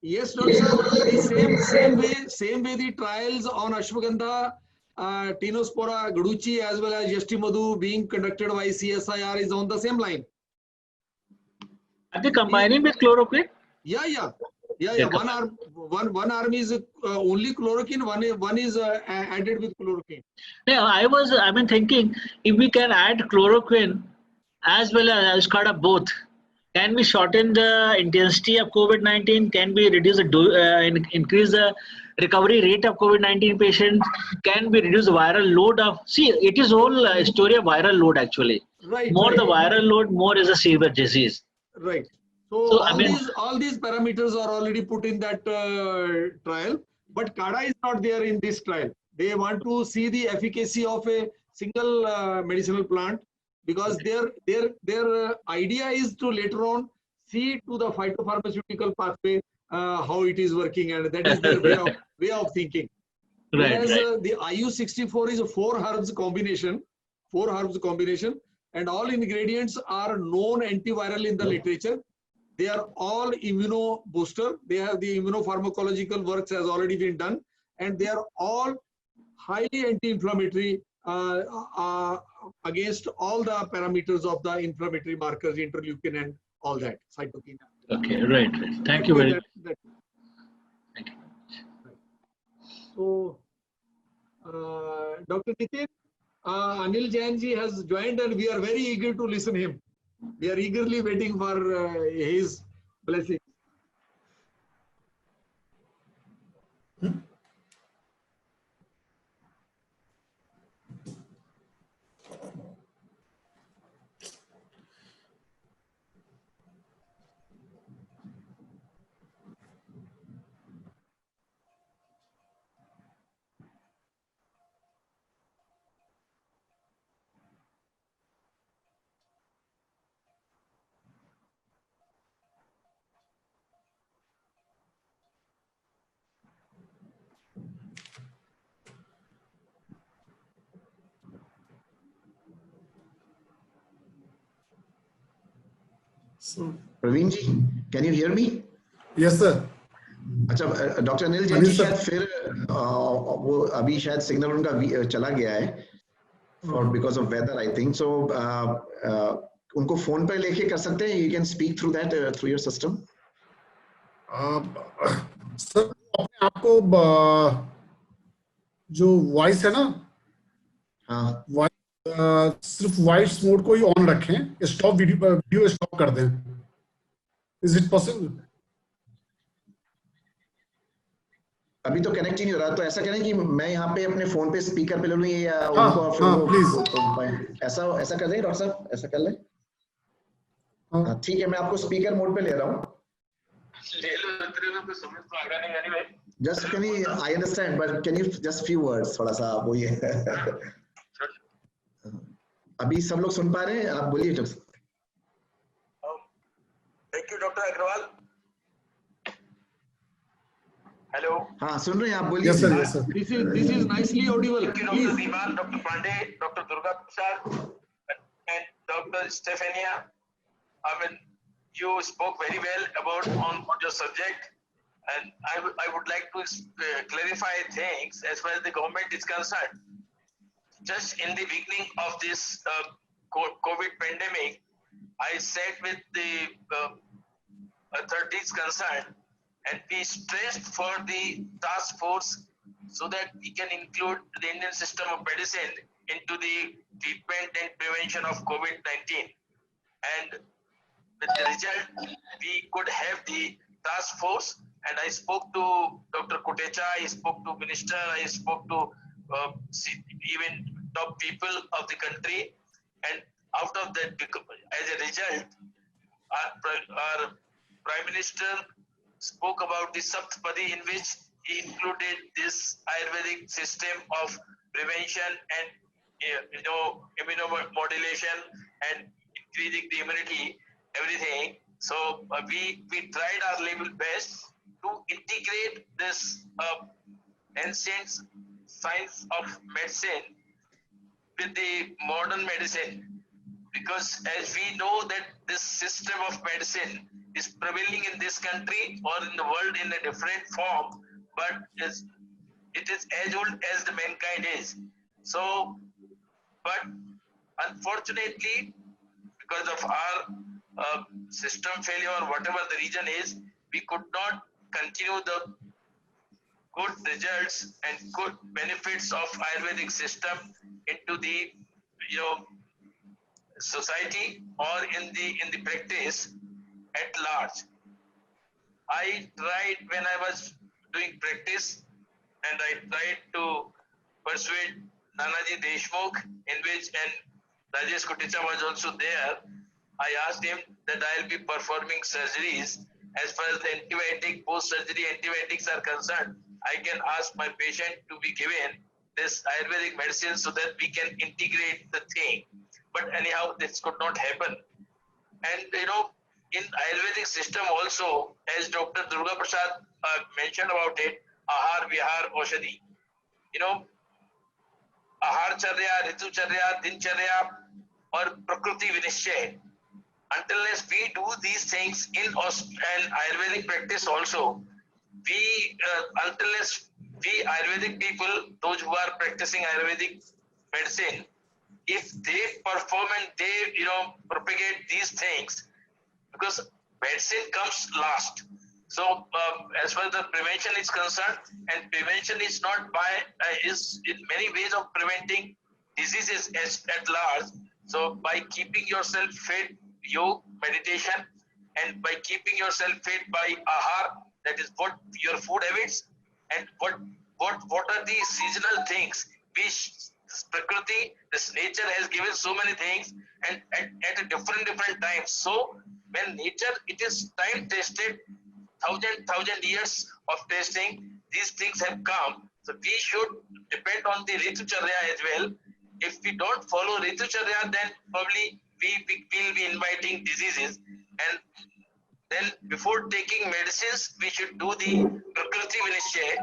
Yes, Doctor. The same way the trials on Ashwagandha, Tinospora, Gaduchi, as well as Yashtimadu being conducted by CSIR is on the same line. Are they combining with chloroquine? Yeah. One arm is only chloroquine. One is added with chloroquine. Yeah, I was thinking if we can add chloroquine as well as Ayush Kadha both, can we shorten the intensity of COVID-19? Can we reduce increase the recovery rate of COVID-19 patients? Can we reduce the viral load of? See, it is whole story of viral load actually. Right. More the viral load, more is a severe disease. Right. So all these parameters are already put in that trial, but Kadha is not there in this trial. They want to see the efficacy of a single medicinal plant, because their idea is to later on see to the phytopharmaceutical pathway how it is working, and that is their way of thinking. Whereas the IU64 is a 4 herbs combination, and all ingredients are known antiviral in the literature. They are all immuno booster. They have the immunopharmacological works has already been done, and they are all highly anti-inflammatory against all the parameters of the inflammatory markers, interleukin and all that, cytokine. Okay, right. Thank you very much. Thank you. So, Dr. Nitin, Anil Jain ji has joined, and we are very eager to listen to him. We are eagerly waiting for his blessing. So, Praveen ji, can you hear me? yes, sir. अच्छा doctor Anil Jain ji शायद फिर वो अभी शायद signal उनका चला गया है for because of whether I think so उनको फोन पर लेके कर सकते हैं, you can speak through that through your system. Sir अपने आप को जो वॉइस है ना, हाँ सिर्फ वॉइस मोड को ही ऑन रखें, स्टॉप वीडियो स्टॉप कर दें. Is it possible? अभी तो कनेक्ट ही नहीं हो रहा, तो ऐसा करें कि मैं यहाँ पे अपने फोन पे स्पीकर पे ले लूँ या हाँ, उनको फिर हाँ, वो please. ऐसा ऐसा कर दें डॉक्टर साहब, ऐसा कर लें। हाँ, हाँ ठीक है, मैं आपको स्पीकर मोड पे ले रहा हूँ। Just can you, I understand but can you just few words, थोड़ा सा वो ये अभी सब लोग सुन पा रहे हैं, आप बोलिए doctor. Thank you doctor Agarwal. Hello, हाँ सुन रहे हैं, आप बोलिए। yes sir, yes sir. This is nicely audible. Thank you Please. Doctor Diwan, doctor Pandey, doctor Durga Prasad and Dr. Stefania. I mean, you spoke very well about on your subject, and I would like to clarify things as far as the government is concerned. Just in the beginning of this COVID pandemic, I sat with the authorities concerned, and we stressed for the task force so that we can include the Indian system of medicine into the treatment and prevention of COVID-19. And with the result, we could have the task force. And I spoke to Dr. Kotecha, I spoke to Minister, I spoke to even top people of the country. And out of that, as a result, our Prime Minister spoke about the Saptapadi, in which he included this Ayurvedic system of prevention and immunomodulation and increasing the immunity, everything. So we tried our level best to integrate this ancient science of medicine with the modern medicine, because as we know that this system of medicine is prevailing in this country or in the world in a different form, but it is as old as the mankind is. So, but unfortunately, because of our system failure or whatever the reason is, we could not continue the good results and good benefits of Ayurvedic system into the society or in the practice at large. I tried when I was doing practice, and I tried to persuade Nanaji Deshmukh, in which and Rajesh Kotecha was also there. I asked him that I'll be performing surgeries. As far as the antibiotic, post-surgery antibiotics are concerned, I can ask my patient to be given this Ayurvedic medicine so that we can integrate the thing. But anyhow, this could not happen. And in Ayurvedic system also, as Dr. Durga Prasad mentioned about it, Ahar, Vihar, Oshadi. Ahar Charya, Ritu Charya, Din Charya, or Prakriti Vinishchay. Until as we do these things in an Ayurvedic practice also, we until as we Ayurvedic people, those who are practicing Ayurvedic medicine, if they perform and they propagate these things, because medicine comes last. So as far as the prevention is concerned, and prevention is not by is in many ways of preventing diseases at large. So by keeping yourself fit, yoga, meditation, and by keeping yourself fit by ahar, that is what your food habits, and what are the seasonal things which Prakriti, this nature has given so many things, and at a different times. So when nature, it is time tested, thousand years of testing, these things have come. So we should depend on the Ritu Charya as well. If we don't follow Ritu Charya, then probably we will be inviting diseases. And then before taking medicines, we should do the Prakriti Vinishchay.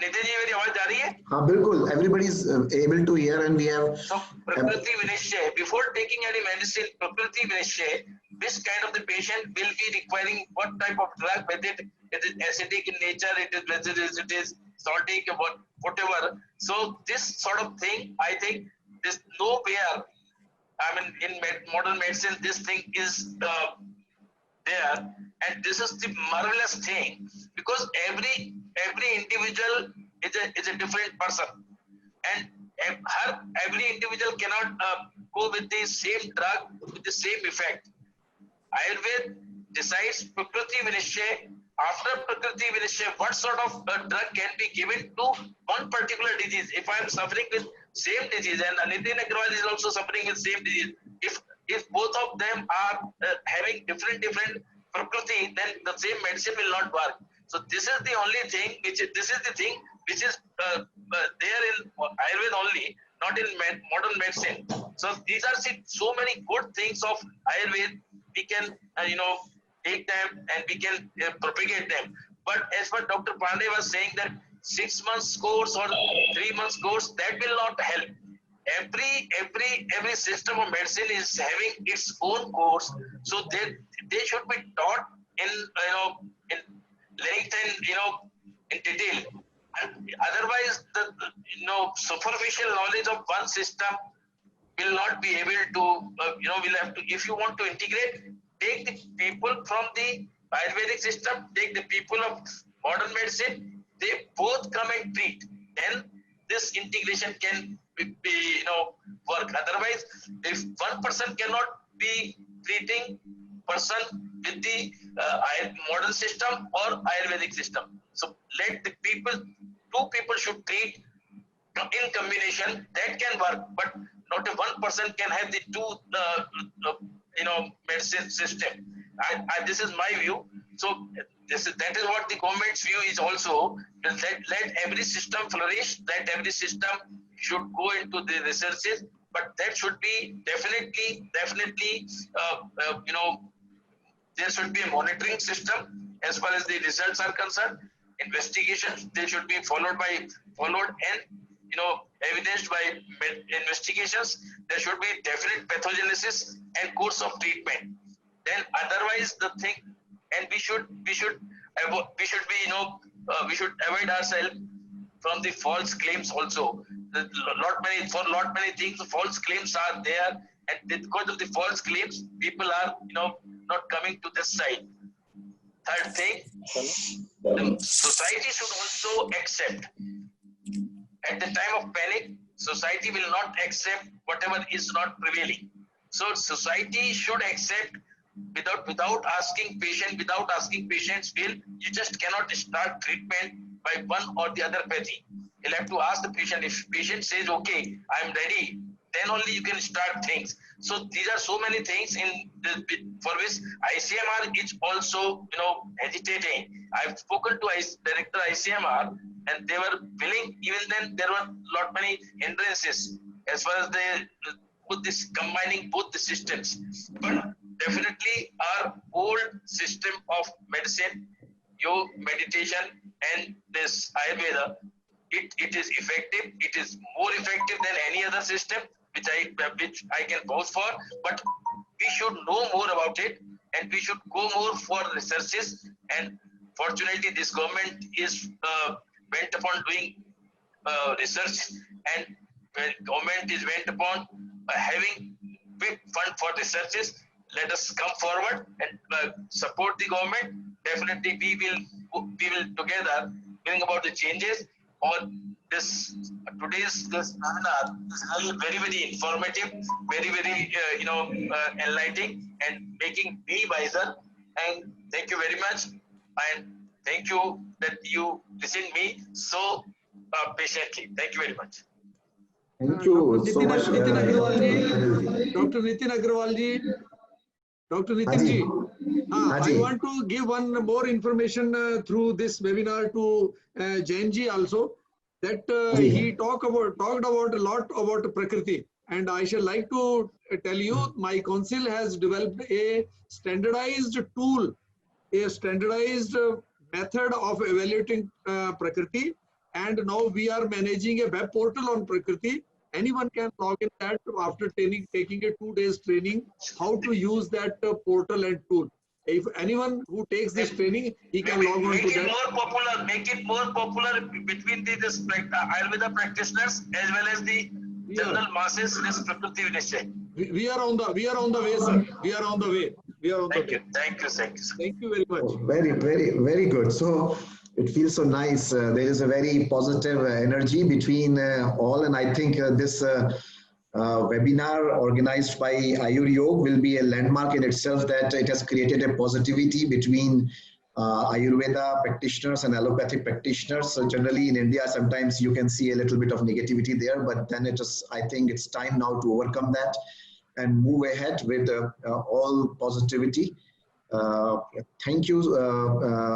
Nitin ji मेरी आवाज जा रही है? हाँ बिल्कुल, everybody is able to hear, and we have. So Prakriti Vinishchay, before taking any medicine, Prakriti Vinishchay, which kind of the patient will be requiring what type of drug, whether it is acidic in nature, whether it is salty, whatever. So this sort of thing, I think, this nowhere. I mean, in modern medicine, this thing is there, and this is the marvelous thing, because every individual is a different person, and every individual cannot go with the same drug with the same effect. Ayurveda decides Prakriti Vinishchay after Prakriti Vinishya, what sort of drug can be given to one particular disease? If I am suffering with same disease, and Nitin Agrawal is also suffering with same disease, if both of them are having different Prakriti, then the same medicine will not work. So this is the only thing which is, this is the thing which is there in Ayurveda only, not in modern medicine. So these are so many good things of Ayurveda. We can take them and we can propagate them. But as what Dr. Pandey was saying, that 6 months course or 3 months course, that will not help. Every system of medicine is having its own course, so they should be taught in in length and in detail. And otherwise, the superficial knowledge of one system will not be able to will have to, if you want to integrate, take the people from the Ayurvedic system, take the people of modern medicine, they both come and treat, then this integration can be work. Otherwise, if one person cannot be treating person with the modern system or Ayurvedic system, so let the people, two people should treat in combination, that can work, but not a one person can have the two medicine system. This is my view. So that is what the government's view is also. Let every system flourish, let every system should go into the researches, but that should be definitely there should be a monitoring system as far as the results are concerned. Investigations, they should be followed and evidenced by investigations. There should be definite pathogenesis and course of treatment. Then otherwise the thing, and we should avoid ourselves from the false claims also. For lot many things, false claims are there, and because of the false claims, people are not coming to this side. Third thing, the society should also accept. At the time of panic, society will not accept whatever is not prevailing. So society should accept without asking patient's will. You just cannot start treatment by one or the other pathy. You'll have to ask the patient. If patient says, okay, I'm ready, then only you can start things. So these are so many things for which ICMR is also hesitating. I've spoken to Director ICMR, and they were willing. Even then, there were lot many hindrances as far as they put this combining both the systems. But definitely, our old system of medicine, yoga, meditation, and this Ayurveda, it is effective. It is more effective than any other system which I can vouch for. But we should know more about it, and we should go more for researches. And fortunately, this government is bent upon doing research, and when government is bent upon having big fund for researches, let us come forward and support the government. Definitely, we will together bring about the changes. On today's webinar is really very informative, very enlightening, and making me wiser. And thank you very much, and thank you that you listened me so patiently. Thank you very much. Thank you so much. Dr. Nitin Agrawal ji, Dr. Nitin ji, I want to give one more information through this webinar to Jain ji also, that he talked about a lot about Prakriti, and I shall like to tell you, my council has developed a standardized tool, a standardized method of evaluating Prakriti, and now we are managing a web portal on Prakriti. Anyone can log in that after taking a 2 days training, how to use that portal and tool. If anyone who takes this training, he can log on to that. Make it more popular between the Ayurveda practitioners as well as the general masses. This Prakriti Vinishya. We are on the way, sir. We are on the way. Thank you. Thank you very much. Oh, very good. So it feels so nice. There is a very positive energy between all, and I think this webinar organized by Ayuryog will be a landmark in itself, that it has created a positivity between Ayurveda practitioners and allopathic practitioners. So generally in India, sometimes you can see a little bit of negativity there, but then I think it's time now to overcome that and move ahead with all positivity. Thank you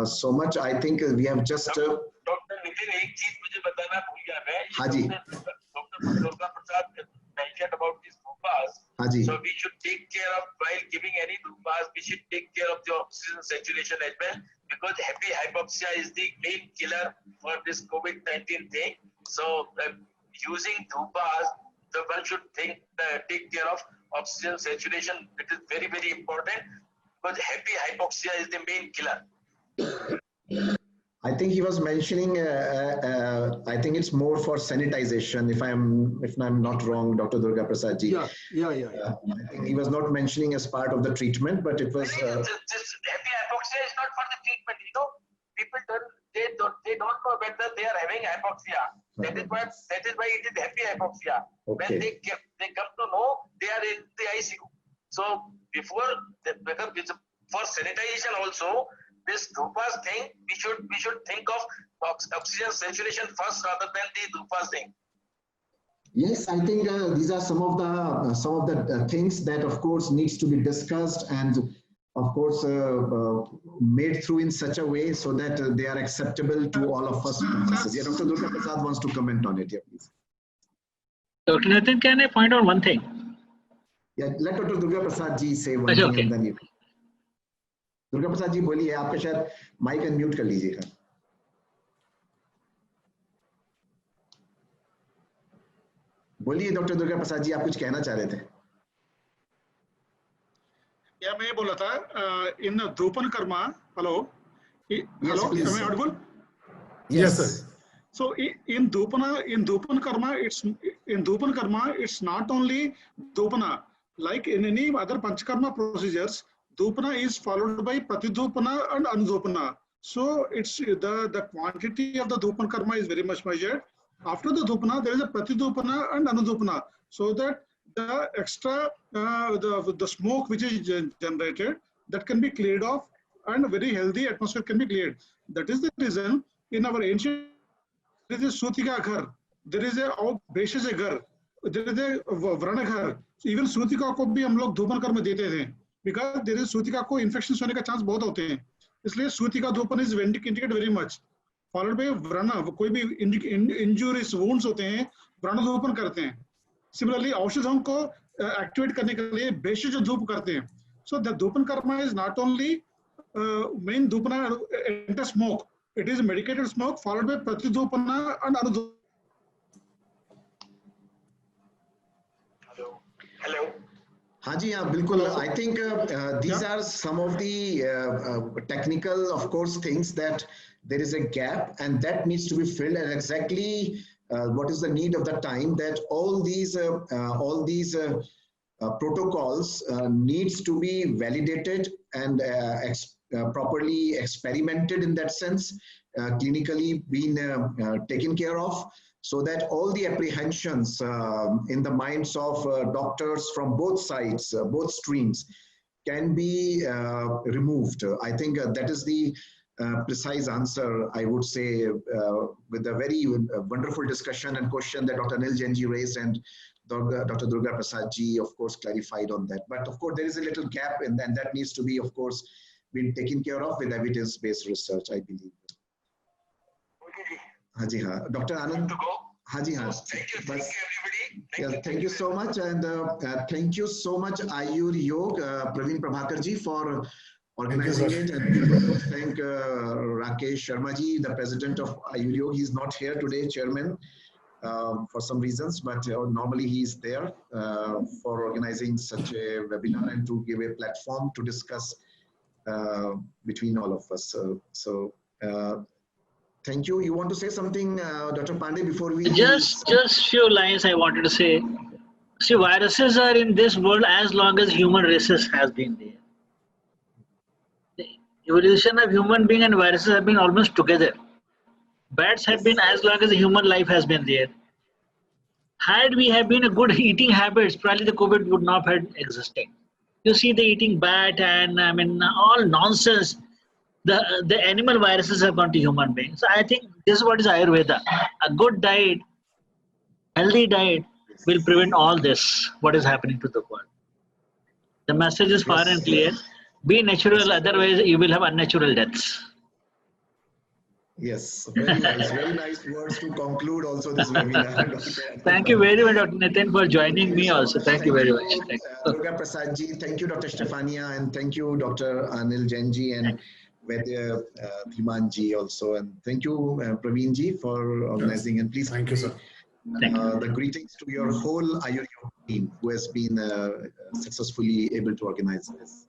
so much. I think we have just. Doctor Nitin एक चीज मुझे बताना भूल गया मैं. हाँ जी. Doctor Durga Prasad mentioned about these dhupas. हाँ जी. So we should take care of, while giving any dhupas, we should take care of the oxygen saturation as well, because happy hypoxia is the main killer for this COVID-19 thing. So using dhupas, the one should take care of oxygen saturation. It is very, very important, because happy hypoxia is the main killer. I think he was mentioning. I think it's more for sanitization. If I'm not wrong, Dr. Durga Prasad ji. Yeah. I think he was not mentioning as part of the treatment, but it was. This happy hypoxia is not for the treatment. You know, people they don't know whether they are having hypoxia. That is why it is happy hypoxia. Okay. When they come to know they are in the ICU. So for sanitization also, this dhupas thing, we should think of oxygen saturation first rather than the dhupas thing. Yes, I think these are some of the things that, of course, needs to be discussed and, of course, made through in such a way so that they are acceptable to all of us. Yeah, Dr. Durga Prasad wants to comment on it. Yeah, please. Dr. Nathan, can I point out one thing? Yeah, let Dr. Durga Prasad ji say one thing, okay. And then you. Durga Prasad ji बोलिए, आपका शायद mic unmute कर लीजिएगा. बोलिए doctor Durga Prasad ji, आप कुछ कहना चाह रहे थे. या मैं ये बोला था इन धूपन कर्मा. Hello Yes, please. Am I audible? Yes, sir. So in dhupana karma, it's not only dhupana. Like in any other panchakarma procedures, dhupana is followed by pratidhupana and anudhupana. So it's the quantity of the dhupan karma is very much measured. After the dhupana, there is a pratidhupana and anudhupana, so that the extra the smoke which is generated, that can be cleared off and a very healthy atmosphere can be cleared. That is the reason in our ancient there is a Sutika ghar, there is a Beshaja ghar, there is a Vrana ghar. Even Sutika को भी हम लोग धूपन कर्म देते थे, because there is Sutika को infections होने का chance बहुत होते हैं. इसलिए Sutika धूपन is indicated very much. Followed by Vrana, कोई भी injuries, wounds होते हैं, Vrana धूपन करते हैं. Similarly, औषधों को activate करने के लिए Beshaja धूप करते हैं. So the dhupan karma is not only main dhupana enter smoke. It is medicated smoke followed by pratidhupana and anudhupana. Hello. हाँ जी, हाँ बिल्कुल. I think these are some of the technical, of course, things that there is a gap and that needs to be filled, and exactly what is the need of the time, that all these protocols needs to be validated and properly experimented in that sense, clinically being taken care of, so that all the apprehensions in the minds of doctors from both sides, both streams, can be removed. I think that is the precise answer, I would say, with a very wonderful discussion and question that Dr. Anil Jain ji raised, and Dr. Durga Prasad ji, of course, clarified on that. But of course, there is a little gap, and that needs to be, of course, been taken care of with evidence-based research, I believe. हाँ जी, हाँ. Dr. Anand. हाँ जी, हाँ. Thank you everybody. Thank you so much, and thank you so much, Ayuryog, Praveen Prabhakar ji, for organizing it, and we want to thank Rakesh Sharma ji, the president of Ayuryog. He is not here today, chairman, for some reasons, but normally he is there for organizing such a webinar and to give a platform to discuss between all of us. So thank you. You want to say something, Dr. Pandey, before we... Just few lines I wanted to say. See, viruses are in this world as long as human races has been there. The evolution of human being and viruses have been almost together. Bats have been as long as the human life has been there. Had we have been a good eating habits, probably the COVID would not have existed. You see the eating bat and I mean all nonsense. the animal viruses have gone to human beings. So I think this is what is Ayurveda. A good diet, healthy diet will prevent all this, what is happening to the world. The message is far and clear. Be natural, otherwise you will have unnatural deaths. Yes, very nice words to conclude also this webinar. Thank you very much, Dr. Nitin, for joining me also. Thank you very much. Durga Prasad ji, thank you, Dr. Stefania, and thank you, Dr. Anil Jain ji, and Vaidya Dhiman ji also. And thank you, Praveen ji, for organizing. And please, thank you, sir. The greetings to your whole Ayuryog team who has been successfully able to organize this.